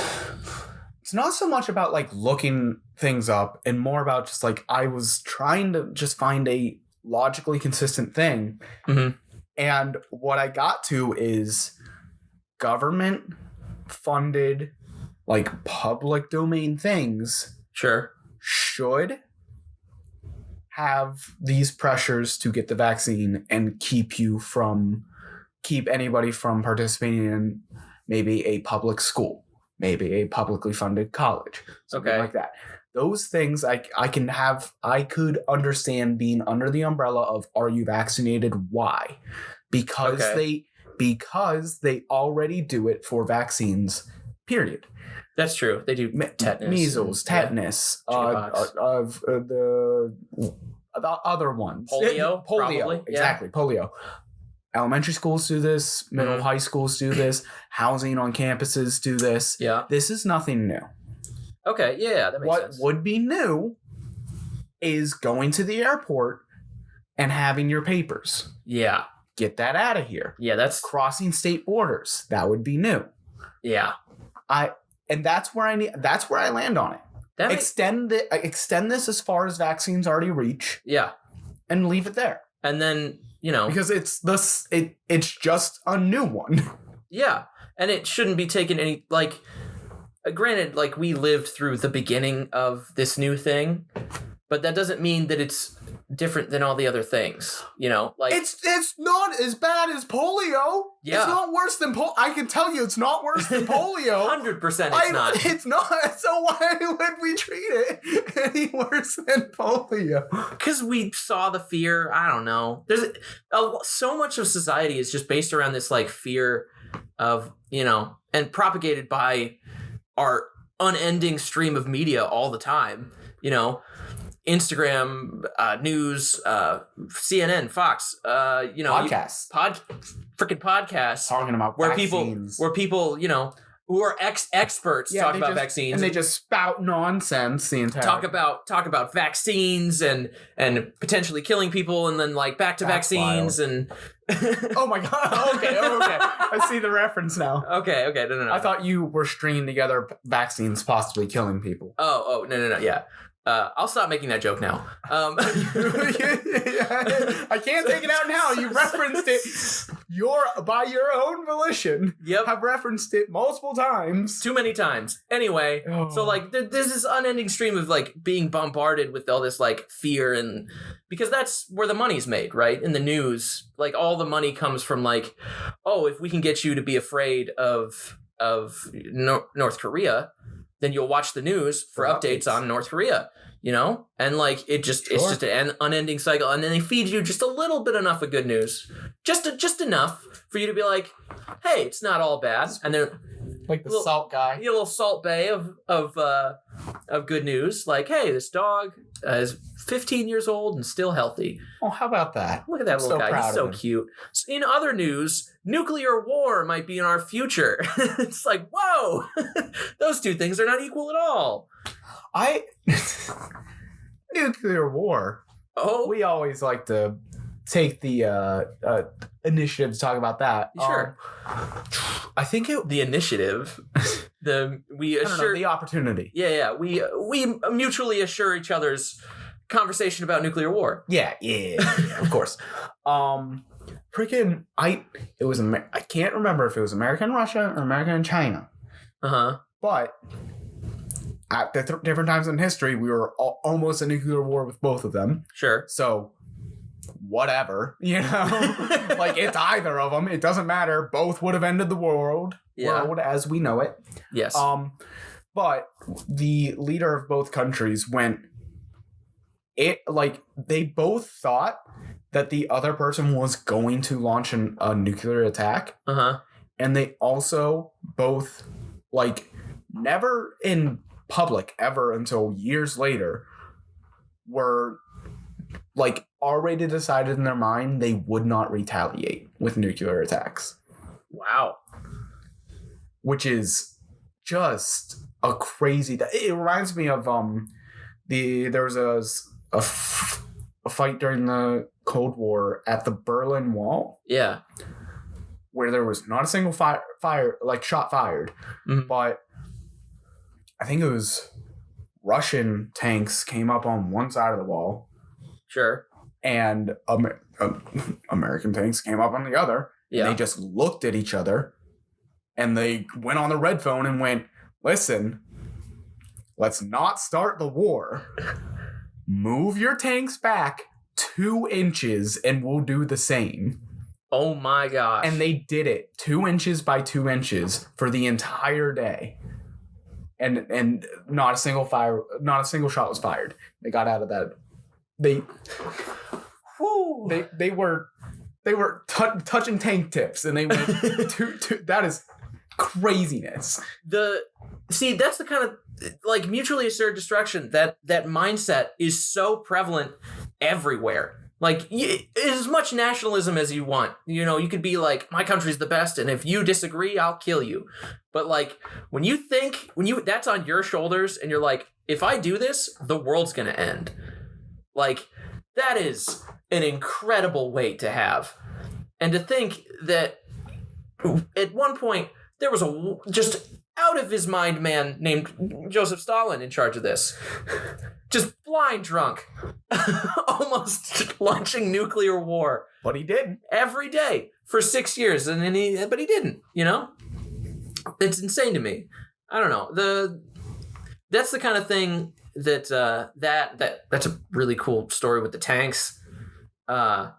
not so much about looking things up and more about just I was trying to just find a logically consistent thing. Mm-hmm. And what I got to is government funded public domain things should have these pressures to get the vaccine and keep anybody from participating in maybe a public school, maybe a publicly funded college, something like that. Those things I could understand being under the umbrella of are you vaccinated? Why? Because they already do it for vaccines, period. That's true. They do tetanus, measles, tetanus, the other ones. Polio, polio, exactly, polio. Elementary schools do this. Middle, high schools do this. Housing on campuses do this. Yeah, this is nothing new. Okay, yeah, that makes sense. What would be new is going to the airport and having your papers. Yeah, get that out of here. Yeah, that's crossing state borders. That would be new. Yeah, that's where I land on it. Extend this as far as vaccines already reach. Yeah, and leave it there. And then because it's just a new one. Yeah, and it shouldn't be taken any granted, we lived through the beginning of this new thing, but that doesn't mean that it's different than all the other things. It's not as bad as polio. Yeah. It's not worse than polio. I can tell you, it's not worse than polio. 100%, it's not. It's not. So why would we treat it any worse than polio? Because we saw the fear. I don't know. There's so much of society is just based around this fear of and propagated by our unending stream of media all the time. Instagram, news, CNN, Fox, podcasts, freaking podcasts talking about where vaccines. people, who are experts talk about vaccines. And they just spout nonsense the entire talk about vaccines and potentially killing people, and then like back to vaccines wild. And oh my god. Okay. I see the reference now. Okay. No. I thought you were stringing together vaccines possibly killing people. Oh, no. Yeah. I'll stop making that joke now. I can't take it out now. You referenced it by your own volition. Yep. Have referenced it multiple times. Too many times. Anyway, So like there's this unending stream of like being bombarded with all this like fear, and because that's where the money's made, right? In the news, like all the money comes from like, oh, if we can get you to be afraid of North Korea, then you'll watch the news for updates on North Korea, you know? And like it's just an unending cycle, and then they feed you just a little bit enough of good news. Just enough for you to be like, hey, it's not all bad. And then like the salt guy. You get a little salt bay of good news, like, hey, this dog is 15 years old and still healthy. Oh, how about that? Look at that little guy. He's so cute. In other news, nuclear war might be in our future. It's like, whoa, those two things are not equal at all. Nuclear war. Oh, we always like to take the initiative to talk about that. Sure. I think the initiative. The opportunity. Yeah. We mutually assure each other's conversation about nuclear war. Yeah, of course. I can't remember if it was America and Russia or America and China. But at different times in history, we were almost in nuclear war with both of them. Sure. So, whatever, you know? Like, it's either of them. It doesn't matter. Both would have ended the world as we know it. Yes. But the leader of both countries they both thought that the other person was going to launch a nuclear attack. And they also both, never in public ever until years later, were, already decided in their mind they would not retaliate with nuclear attacks. Wow. Which is just a crazy... It reminds me of there was a fight during the Cold War at the Berlin Wall. Yeah. Where there was not a single shot fired. Mm-hmm. But I think it was Russian tanks came up on one side of the wall. Sure. And American tanks came up on the other. Yeah. And they just looked at each other. And they went on the red phone and went, listen, let's not start the war. Move your tanks back 2 inches and we'll do the same. Oh my gosh. And they did it 2 inches by 2 inches for the entire day. And not a single shot was fired. They got out of that. They were touching tank tips and they went to that is craziness. That's the kind of mutually assured destruction that mindset is so prevalent everywhere. As much nationalism as you want. You know, you could be like, my country's the best, and if you disagree, I'll kill you. But when you that's on your shoulders, and you're like, if I do this, the world's gonna end. That is an incredible weight to have. And to think that at one point there was a just out of his mind man named Joseph Stalin in charge of this. Just blind drunk. Almost launching nuclear war. But he did. Every day for 6 years. But he didn't, you know? It's insane to me. I don't know. That's the kind of thing that's a really cool story with the tanks. That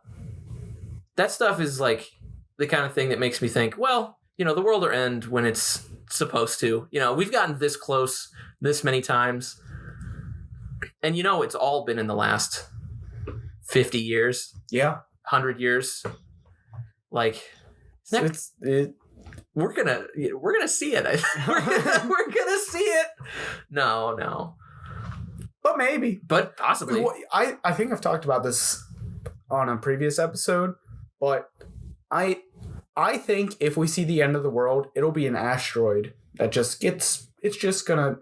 stuff is the kind of thing that makes me think, well, the world will end when it's supposed to. We've gotten this close this many times. And it's all been in the last 50 years. Yeah. 100 years. We're gonna see it. We're gonna see it. No. But maybe. But possibly. I think I've talked about this on a previous episode, but I think if we see the end of the world, it'll be an asteroid that just gets. It's just gonna.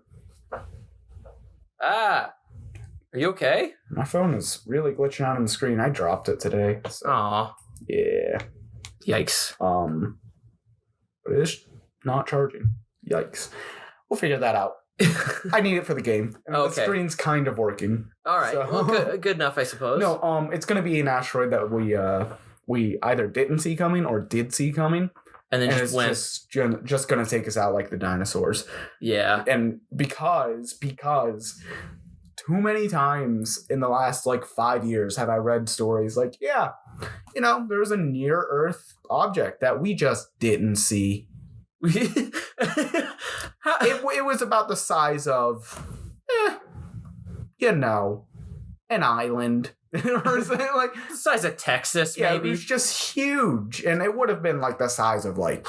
Are you okay? My phone is really glitching out on the screen. I dropped it today. So, Aw. yeah. Yikes. But it is not charging. Yikes. We'll figure that out. I need it for the game. And Okay. The screen's kind of working. All right. So- Well, good enough, I suppose. No, it's gonna be an asteroid that we either didn't see coming or did see coming. And then And just it's went. just gonna take us out like the dinosaurs. Yeah. And because too many times in the last like 5 years have I read stories like, yeah, there was a near Earth object that we just didn't see. It was about the size of, an island. Or something like The size of Texas, yeah, maybe. it was just huge, and it would have been like the size of like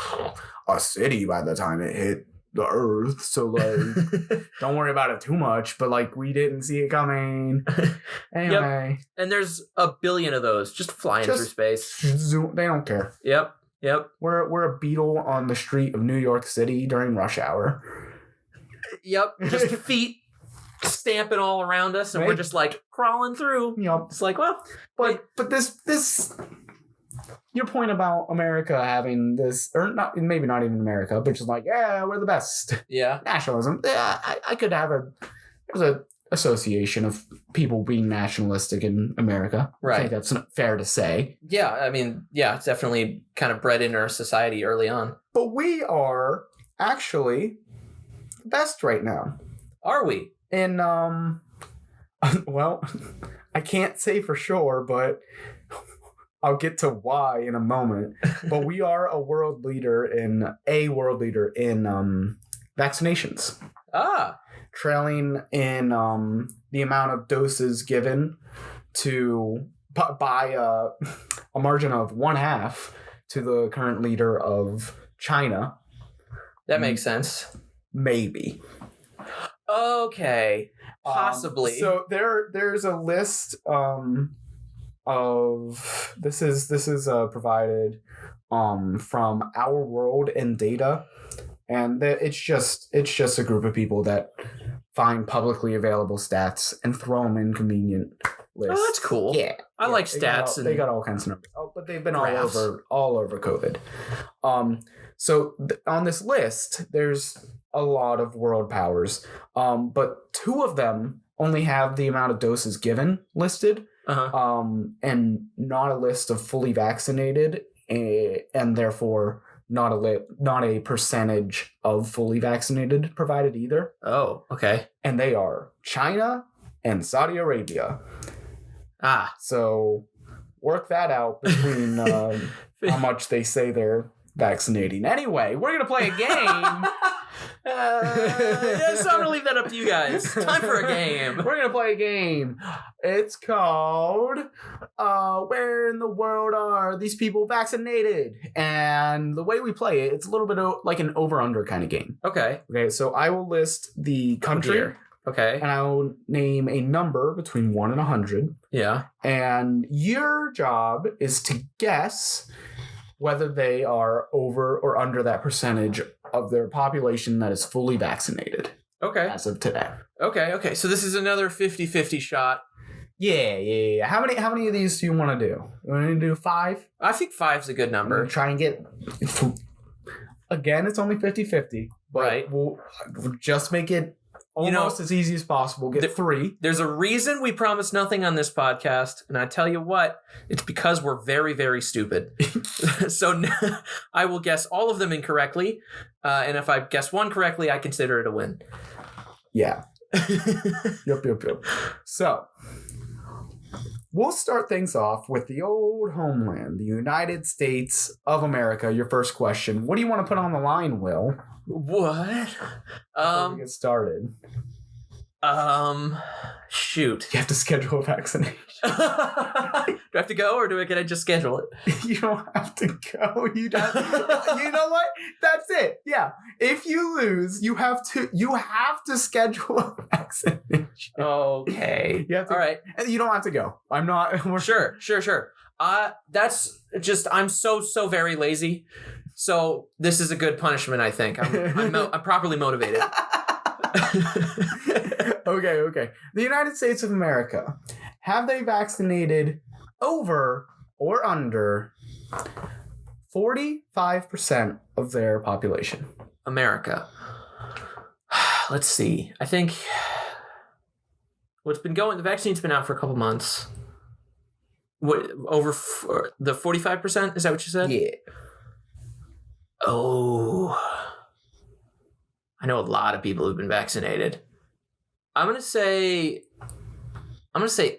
a city by the time it hit the Earth. So like, don't worry about it too much. But like, we didn't see it coming. Anyway, And there's a billion of those just flying through space. They don't care. Yep. We're a beetle on the street of New York City during rush hour. Yep. Just feet stamping all around us, and we're just like crawling through. Yep. It's like, well, But this your point about America having this, or not, maybe not even America, but just like, yeah, we're the best. yeah. Nationalism. Yeah, I could have there's a association of people being nationalistic in America. I Right. think that's fair to say. Yeah. I mean, yeah, it's definitely kind of bred into our society early on. But we are actually the best right now. Are we? And well, I can't say for sure, but I'll get to why in a moment. But we are a world leader in vaccinations. Trailing in the amount of doses given to by a margin of 1/2 to the current leader of China. That makes sense. Maybe. Okay. Possibly. So there's a list of this is provided from Our World in Data, and it's just a group of people that find publicly available stats and throw them in convenient lists. Oh, that's cool. Yeah, I like stats. They got all kinds of numbers. Oh, but they've been graphs. all over COVID. So on this list, there's a lot of world powers, but 2 of them only have the amount of doses given listed, and not a list of fully vaccinated, and therefore not a percentage of fully vaccinated provided either. Oh, okay. And they are China and Saudi Arabia. So work that out between how much they say they're vaccinating. Anyway, we're going to play a game. So I'm going to leave that up to you guys. Time for a game. We're going to play a game. It's called Where in the World Are These People Vaccinated? And the way we play it, it's a little bit like an over-under kind of game. Okay. Okay, so I will list the country. Here. Okay. And I will name a number between 1 and 100. Yeah. And your job is to guess whether they are over or under that percentage of their population that is fully vaccinated. Okay. As of today. Okay. So this is another 50-50 shot. Yeah. How many of these do you want to do? You want to do 5? I think 5's a good number. Try and get... Again, it's only 50-50. But Right. we'll just make it almost as easy as possible. Get 3. There's a reason we promise nothing on this podcast, and I tell you what, it's because we're very, very stupid. So I will guess all of them incorrectly, and if I guess one correctly, I consider it a win. Yeah. Yep. So, we'll start things off with the old homeland, the United States of America. Your first question. What do you want to put on the line, Will? What? Before we get started. Shoot. You have to schedule a vaccination. Do I have to go, or can I just schedule it? You don't have to go. You know what? That's it. Yeah. If you lose, you have to schedule a vaccination. Okay. You have to, all right. And you don't have to go. I'm not. Sure. That's just, I'm so very lazy. So this is a good punishment, I think. I'm properly motivated. Okay. The United States of America, have they vaccinated over or under 45% of their population? America. Let's see. I think the vaccine's been out for a couple months. What, over the 45%? Is that what you said? Yeah. Oh. I know a lot of people who've been vaccinated. I'm going to say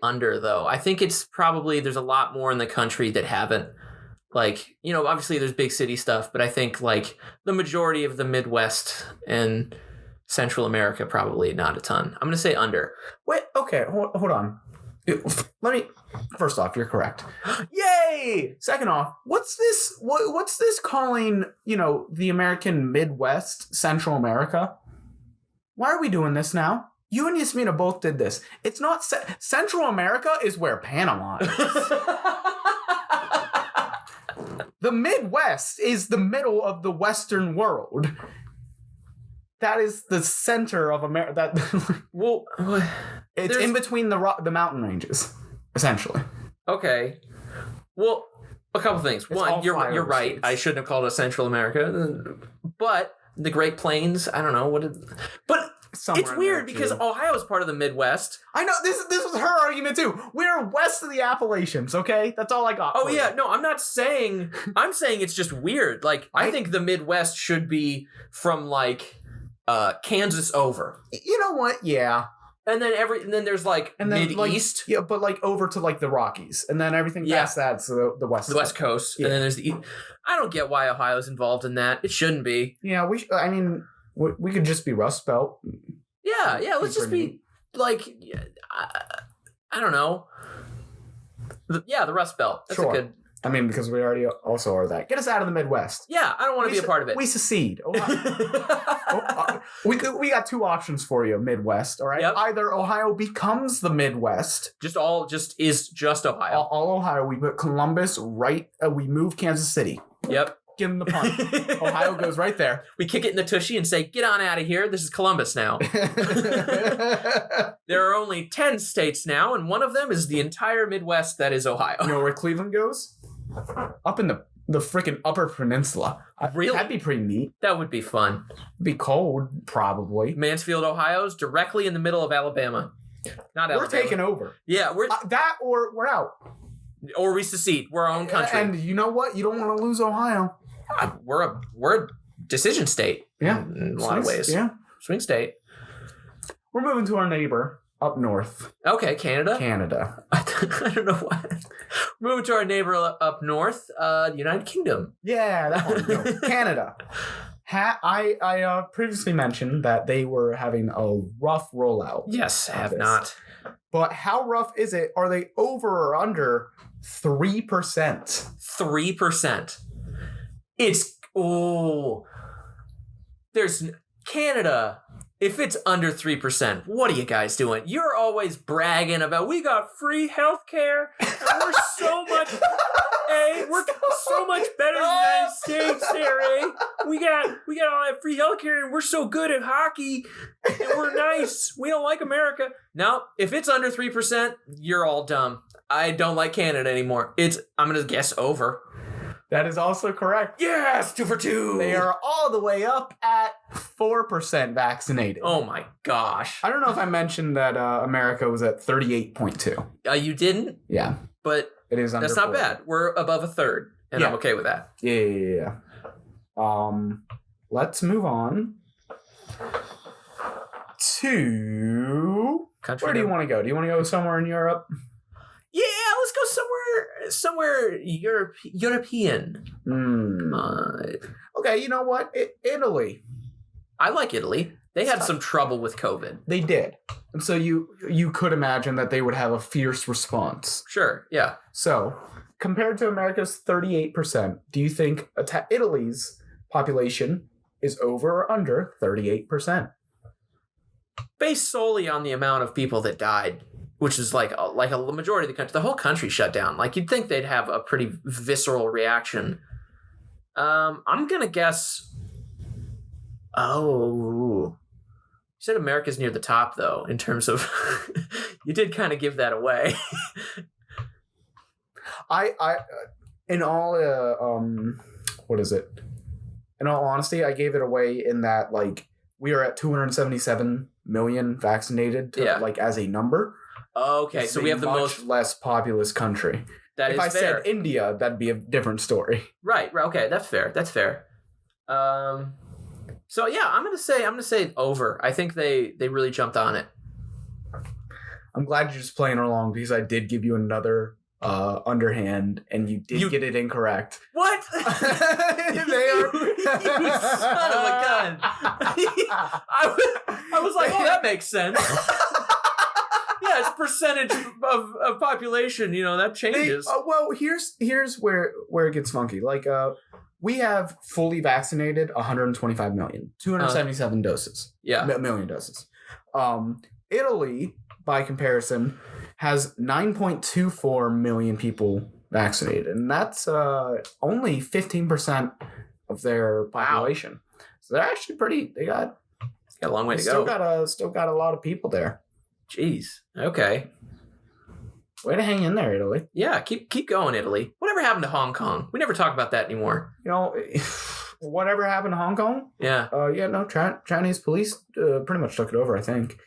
under, though. I think it's probably, there's a lot more in the country that haven't. Like, obviously there's big city stuff, but I think like the majority of the Midwest and Central America, probably not a ton. I'm going to say under. Wait, okay, hold on. First off, you're correct. Yay! Second off, what's this calling, the American Midwest, Central America? Why are we doing this now? You and Yasmina both did this. It's not Central America is where Panama is. The Midwest is the middle of the Western world. That is the center of America. Well, it's in between the mountain ranges, essentially. Okay. Well, a couple things. It's one, you're right. States. I shouldn't have called it Central America, but the Great Plains. I don't know but Somewhere it's weird because Ohio is part of the Midwest. I know this was her argument too. We're west of the Appalachians, okay? That's all I got. Oh yeah, no, I'm not saying. I'm saying it's just weird. Like I think the Midwest should be from like Kansas over. You know what? Yeah. And then there's like Mid-East. Yeah, but like over to like the Rockies, and then everything past that's the West. The West Coast, and then there's the East. I don't get why Ohio's involved in that. It shouldn't be. Yeah, we could just be Rust Belt. Yeah. Let's just be like, I don't know. The Rust Belt. That's sure. a good. Because we already also are that. Get us out of the Midwest. Yeah, I don't want to be a part of it. We secede. We got two options for you, Midwest. All right. Yep. Either Ohio becomes the Midwest. Just Ohio. All Ohio. We put Columbus right. We move Kansas City. Yep. Give them the punt. Ohio goes right there. We kick it in the tushy and say, get on out of here. This is Columbus now. There are only 10 states now, and one of them is the entire Midwest that is Ohio. You know where Cleveland goes? Up in the freaking Upper Peninsula. Really? That'd be pretty neat. That would be fun. Be cold, probably. Mansfield, Ohio's directly in the middle of Alabama. Not Alabama. We're taking over. Yeah, we're that or we're out. Or we secede. We're our own country. And you know what? You don't want to lose Ohio. We're a decision state. Yeah. In a lot of ways. Yeah. Swing state. We're moving to our neighbor up north. Okay, Canada. I don't know why. We're moving to our neighbor up north, the United Kingdom. Yeah, that one. No, Canada. I previously mentioned that they were having a rough rollout. Yes, have not. But how rough is it? Are they over or under 3%? 3%. There's Canada. If it's under 3%, what are you guys doing? You're always bragging about we got free healthcare and we're so much we're so much better than the United States there, We got all that free healthcare and we're so good at hockey and we're nice. We don't like America. No, if it's under 3%, you're all dumb. I don't like Canada anymore. I'm gonna guess over. That is also correct. Yes, 2 for 2. They are all the way up at 4% vaccinated. Oh my gosh. I don't know if I mentioned that America was at 38.2. You didn't? Yeah. But it is under that's not 4. bad. We're above a third, and I'm okay with that. Yeah. Let's move on to... Country Where do you want to go? Do you want to go somewhere in Europe? Yeah, let's go somewhere European. Okay, you know what? Italy. I like Italy. They had some trouble with COVID. They did. And so you could imagine that they would have a fierce response. Sure, yeah. So, compared to America's 38%, do you think Italy's population is over or under 38%? Based solely on the amount of people that died, which is like a majority of the country, the whole country shut down. Like, you'd think they'd have a pretty visceral reaction I'm gonna guess. Oh, you said America's near the top, though. In terms of, you did kind of give that away. In all, what is it? In all honesty, I gave it away in that like we are at 277 million vaccinated, like as a number. Okay, so we have the most less populous country. That if is I fair. said India, that'd be a different story. Right. Okay, that's fair. So yeah, I'm gonna say over. I think they really jumped on it. I'm glad you're just playing along because I did give you another underhand and you did get it incorrect. What? They are. You son of a gun. I was like, oh, that makes sense. Yeah, it's percentage of population. That changes. Well, here's where it gets funky. Like, we have fully vaccinated 125 million, 277 doses. Yeah, million doses. Italy, by comparison, has 9.24 million people vaccinated, and that's only 15% of their population. Wow. So they're actually pretty. They got a long way to go. Still got a lot of people there. Jeez. Okay. Way to hang in there, Italy. Yeah, keep going, Italy. Whatever happened to Hong Kong? We never talk about that anymore. Whatever happened to Hong Kong? Yeah. Chinese police pretty much took it over, I think.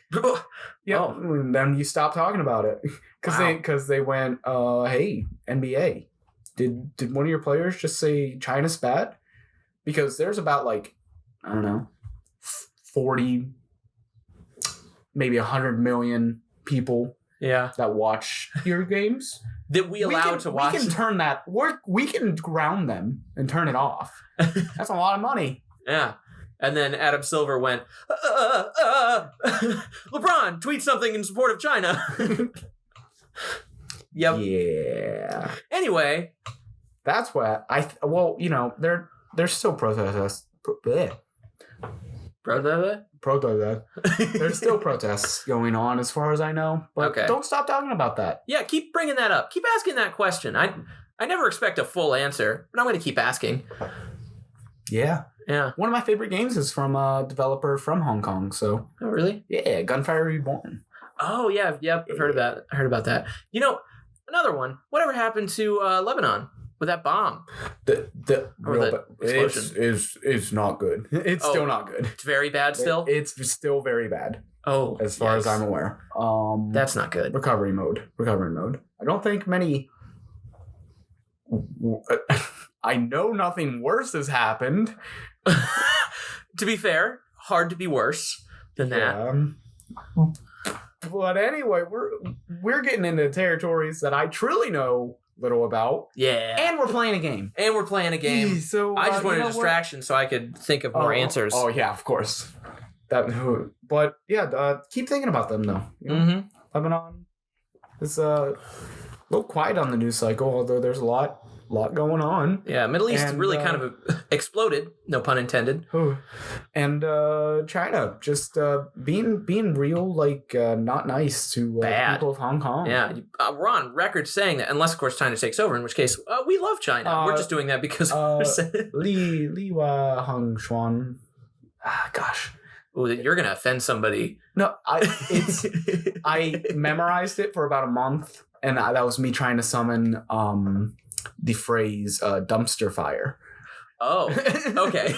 Yeah. Oh. And then you stop talking about it because they went, hey, NBA, did one of your players just say China's bad? Because there's about 40, maybe 100 million people. Yeah, that watch your games that we allow to watch. We can turn that. We can ground them and turn it off. That's a lot of money. Yeah, and then Adam Silver went, LeBron, tweet something in support of China. Yep. Yeah. Anyway, that's what there's still protests. There's still protests going on as far as I know. But Don't stop talking about that. Yeah, keep bringing that up. Keep asking that question. I never expect a full answer, but I'm going to keep asking. Yeah. Yeah. One of my favorite games is from a developer from Hong Kong. So. Oh, really? Yeah, Gunfire Reborn. Oh, yeah. Yep. I've heard about that. Another one. Whatever happened to Lebanon? With that bomb, the explosion is not good. It's still not good. It's very bad. Still, it's still very bad. Oh, as far as I'm aware, that's not good. Recovery mode. I don't think many. I know nothing worse has happened. To be fair, hard to be worse than that. But anyway, we're getting into territories that I truly know little about. Yeah. And we're playing a game. So I just wanted a distraction so I could think of more answers. Oh yeah, of course. But yeah, keep thinking about them though. Lebanon is a little quiet on the news cycle, although there's a lot going on. Yeah, Middle East really kind of exploded, no pun intended. And China just being real not nice to people of Hong Kong. Yeah, we're on record saying that, unless of course China takes over, in which case we love China. We're just doing that because Li Wa Hong Xuan. Gosh. Ooh, you're gonna offend somebody. No, I memorized it for about a month, and that was me trying to summon the phrase dumpster fire. Oh, okay.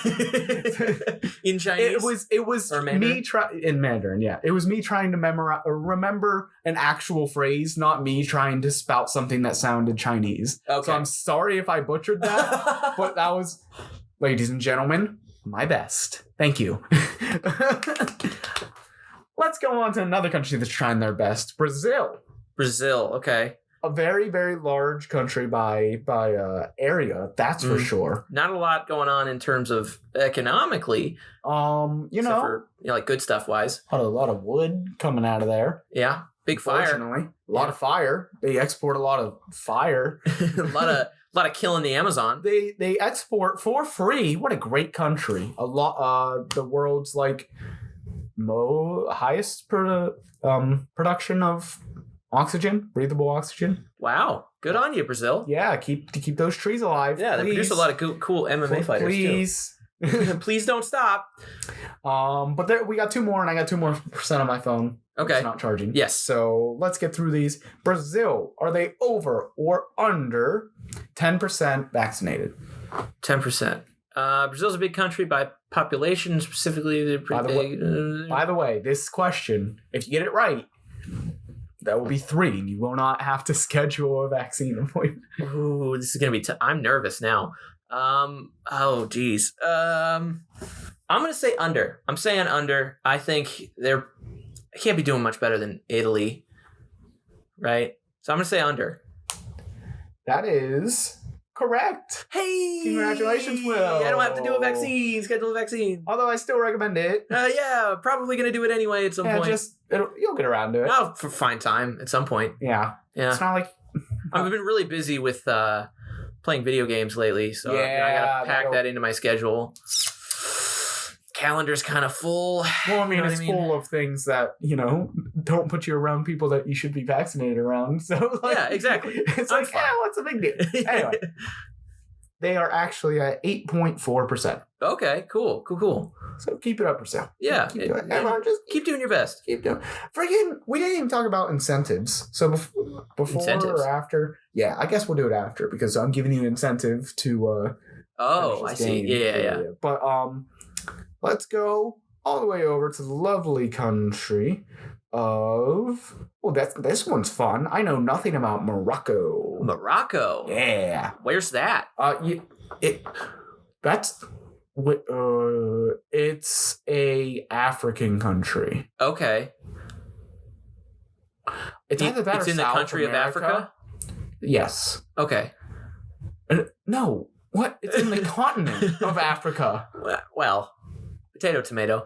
In Chinese? It was or me in Mandarin, yeah. It was me trying to remember an actual phrase, not me trying to spout something that sounded Chinese. Okay. So I'm sorry if I butchered that, but that was, ladies and gentlemen, my best. Thank you. Let's go on to another country that's trying their best. Brazil, okay. A very, very large country by area, that's for sure. Not a lot going on in terms of economically. For, good stuff wise. A lot of wood coming out of there. Yeah, big fire. A lot of fire. They export a lot of fire. a lot of killing the Amazon. They export for free. What a great country. A lot. The world's highest production of oxygen, breathable oxygen. Wow. Good on you, Brazil. Yeah, keep those trees alive. Yeah, they produce a lot of cool MMA fighters too. Please don't stop. But we got 2 more, and I got 2 more % on my phone. Okay. It's not charging. Yes. So let's get through these. Brazil, are they over or under 10% vaccinated? 10%. Brazil's a big country by population, specifically. They're pretty big. By the way, this question, if you get it right, that will be 3, and you will not have to schedule a vaccine appointment. Ooh, this is gonna be. I'm nervous now. Oh, geez. I'm gonna say under. I'm saying under. I think they can't be doing much better than Italy, right? So I'm gonna say under. That is correct. Hey! Congratulations, Will. I don't have to do a vaccine. Schedule a vaccine. Although I still recommend it. Yeah, probably gonna do it anyway at some point. You'll get around to it. Oh, for fine time at some point. Yeah. It's not like I've been really busy with playing video games lately, so I gotta pack that into my schedule. Calendar's kind of full. Well, I mean, it's full of things that, don't put you around people that you should be vaccinated around. So, yeah, exactly. It's like, what's the big deal? Anyway, they are actually at 8.4%. Okay, cool. So keep it up, Brazil. Yeah. Keep doing your best. Keep doing. Freaking, we didn't even talk about incentives. So before incentives? or after? Yeah, I guess we'll do it after because I'm giving you an incentive to. I see. Yeah. But let's go all the way over to the lovely country of. Well, this one's fun. I know nothing about Morocco. Morocco. Yeah. Where's that? It's a African country. Okay. It's either that it's or in South the country America. of Africa? Yes. Okay. No. What? It's in the continent of Africa. Well, potato, tomato.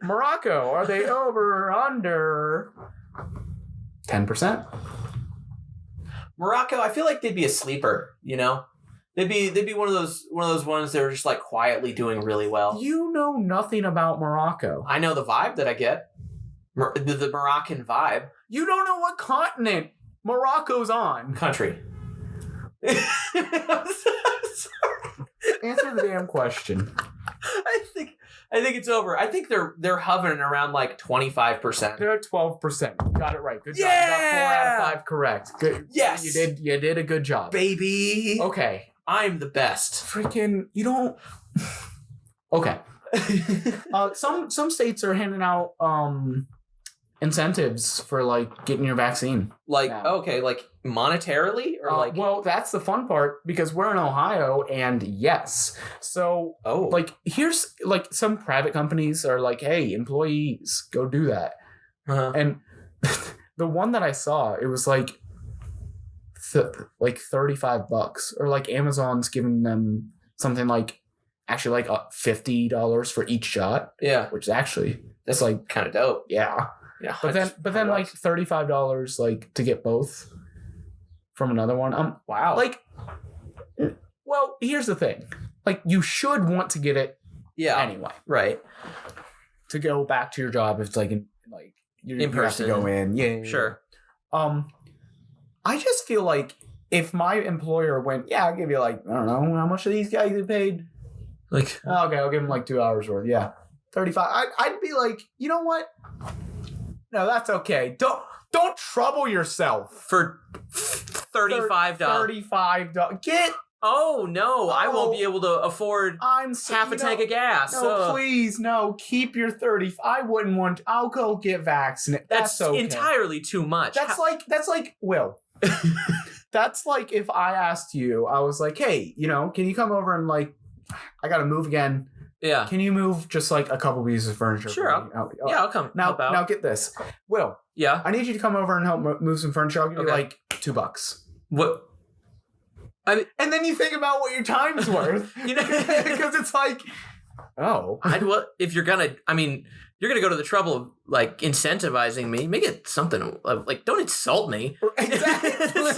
Morocco, are they over or under 10%? Morocco, I feel like they'd be a sleeper, They'd be one of those ones that are just like quietly doing really well. You know nothing about Morocco. I know the vibe that I get. The Moroccan vibe. You don't know what continent Morocco's on. Country. Answer the damn question. I think it's over. I think they're hovering around like 25%. They're at 12%. You got it right. Good job. Yeah! You got 4 out of 5 correct. Good. Yes. You did a good job. Baby. Okay. I'm the best. Freaking, you don't. Okay. Some states are handing out incentives for like getting your vaccine. Like now. Okay, like monetarily or well, that's the fun part because we're in Ohio and yes. So like here's like some private companies are like, hey, employees, go do that. Uh-huh. And the one that I saw, it was like $35 or like Amazon's giving them something like actually like $50 for each shot. Yeah, which is actually that's like kind of dope. Yeah. But then like $35 like to get both from another one. Wow. Like, well, here's the thing. Like you should want to get it anyway. Right. To go back to your job if it's like in person. Have to go in. Yeah. Sure. I just feel like if my employer went, I'll give you like, I don't know, how much are these guys get paid? Like, okay, I'll give them like 2 hours worth. Yeah. 35. I'd be like, you know what? No, that's okay. Don't trouble yourself. For $35. $35. Get. Oh, no. I won't be able to afford half a tank of gas. No, please. No, keep your 30. I wouldn't want. I'll go get vaccinated. That's okay. Entirely too much. That's like, Will. That's like if I asked you, I was like, hey, can you come over and like, I got to move again. Yeah. Can you move just like a couple pieces of furniture? Sure. I'll come. Now get this. Will. Yeah. I need you to come over and help move some furniture. I'll give you like $2. What? And then you think about what your time's worth. Because it's like, Oh. If you're gonna, I mean, you're gonna go to the trouble of like incentivizing me. Make it something like don't insult me. Exactly. That's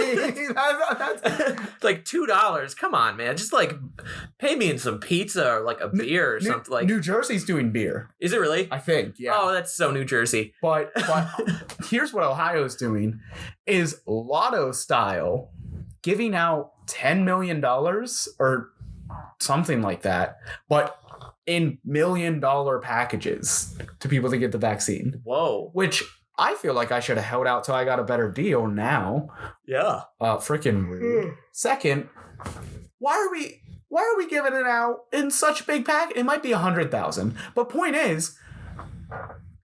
like $2. Come on, man. Just like pay me in some pizza or like a beer or something. Like New Jersey's doing beer. Is it really? I think. Yeah. Oh, that's so New Jersey. But here's what Ohio's doing: is lotto style, giving out $10 million or something like that, but in $1 million packages to people to get the vaccine. Whoa. Which I feel like I should have held out till I got a better deal now. Yeah. Freaking rude. Second, why are we giving it out in such big pack? It might be 100,000. But point is,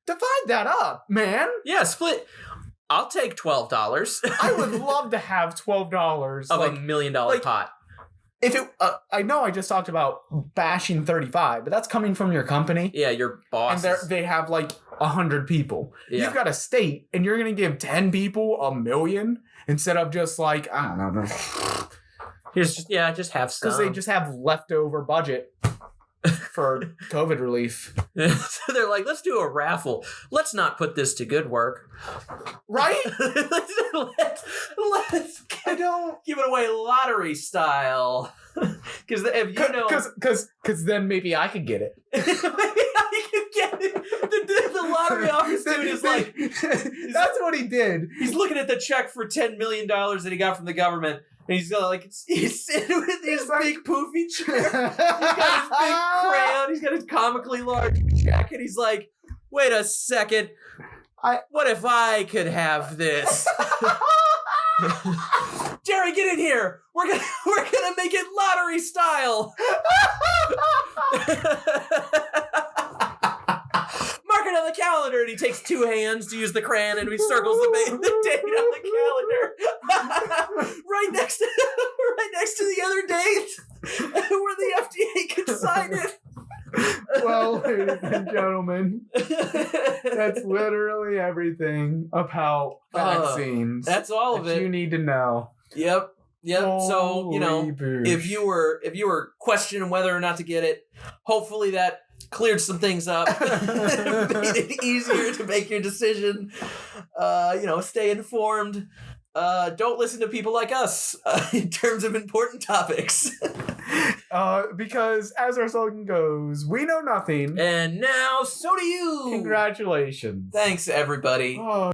divide that up, man. Yeah, split. I'll take $12. I would love to have $12 of $1 million pot. If it, I know I just talked about bashing 35, but that's coming from your company. Yeah, your boss. And they have like 100 people. Yeah. You've got a state, and you're going to give 10 people $1 million instead of just like, I don't know. Just have some. Because they just have leftover budget for COVID relief. So they're like, let's do a raffle. Let's not put this to good work. Right? let's give it away lottery style. Because if you know, because then maybe I could get it. Maybe I could get it. The lottery office dude is like, that's what he did. He's looking at the check for $10 million that he got from the government. And he's got he's sitting with his big poofy chair. He's got his big crayon. He's got his comically large check, and he's like, "Wait a second, what if I could have this?" Jerry, get in here. We're gonna make it lottery style. Mark it on the calendar, and he takes two hands to use the crayon, and he circles the date on the calendar, right next to the other date, where the FDA can sign it. Well, ladies and gentlemen, that's literally everything about vaccines. That's all of it. You need to know. Yep. Holy So boosh. if you were questioning whether or not to get it, hopefully that cleared some things up, made it easier to make your decision. Stay informed. Don't listen to people like us in terms of important topics. Because as our slogan goes, we know nothing. And now, so do you. Congratulations. Thanks, everybody. Oh.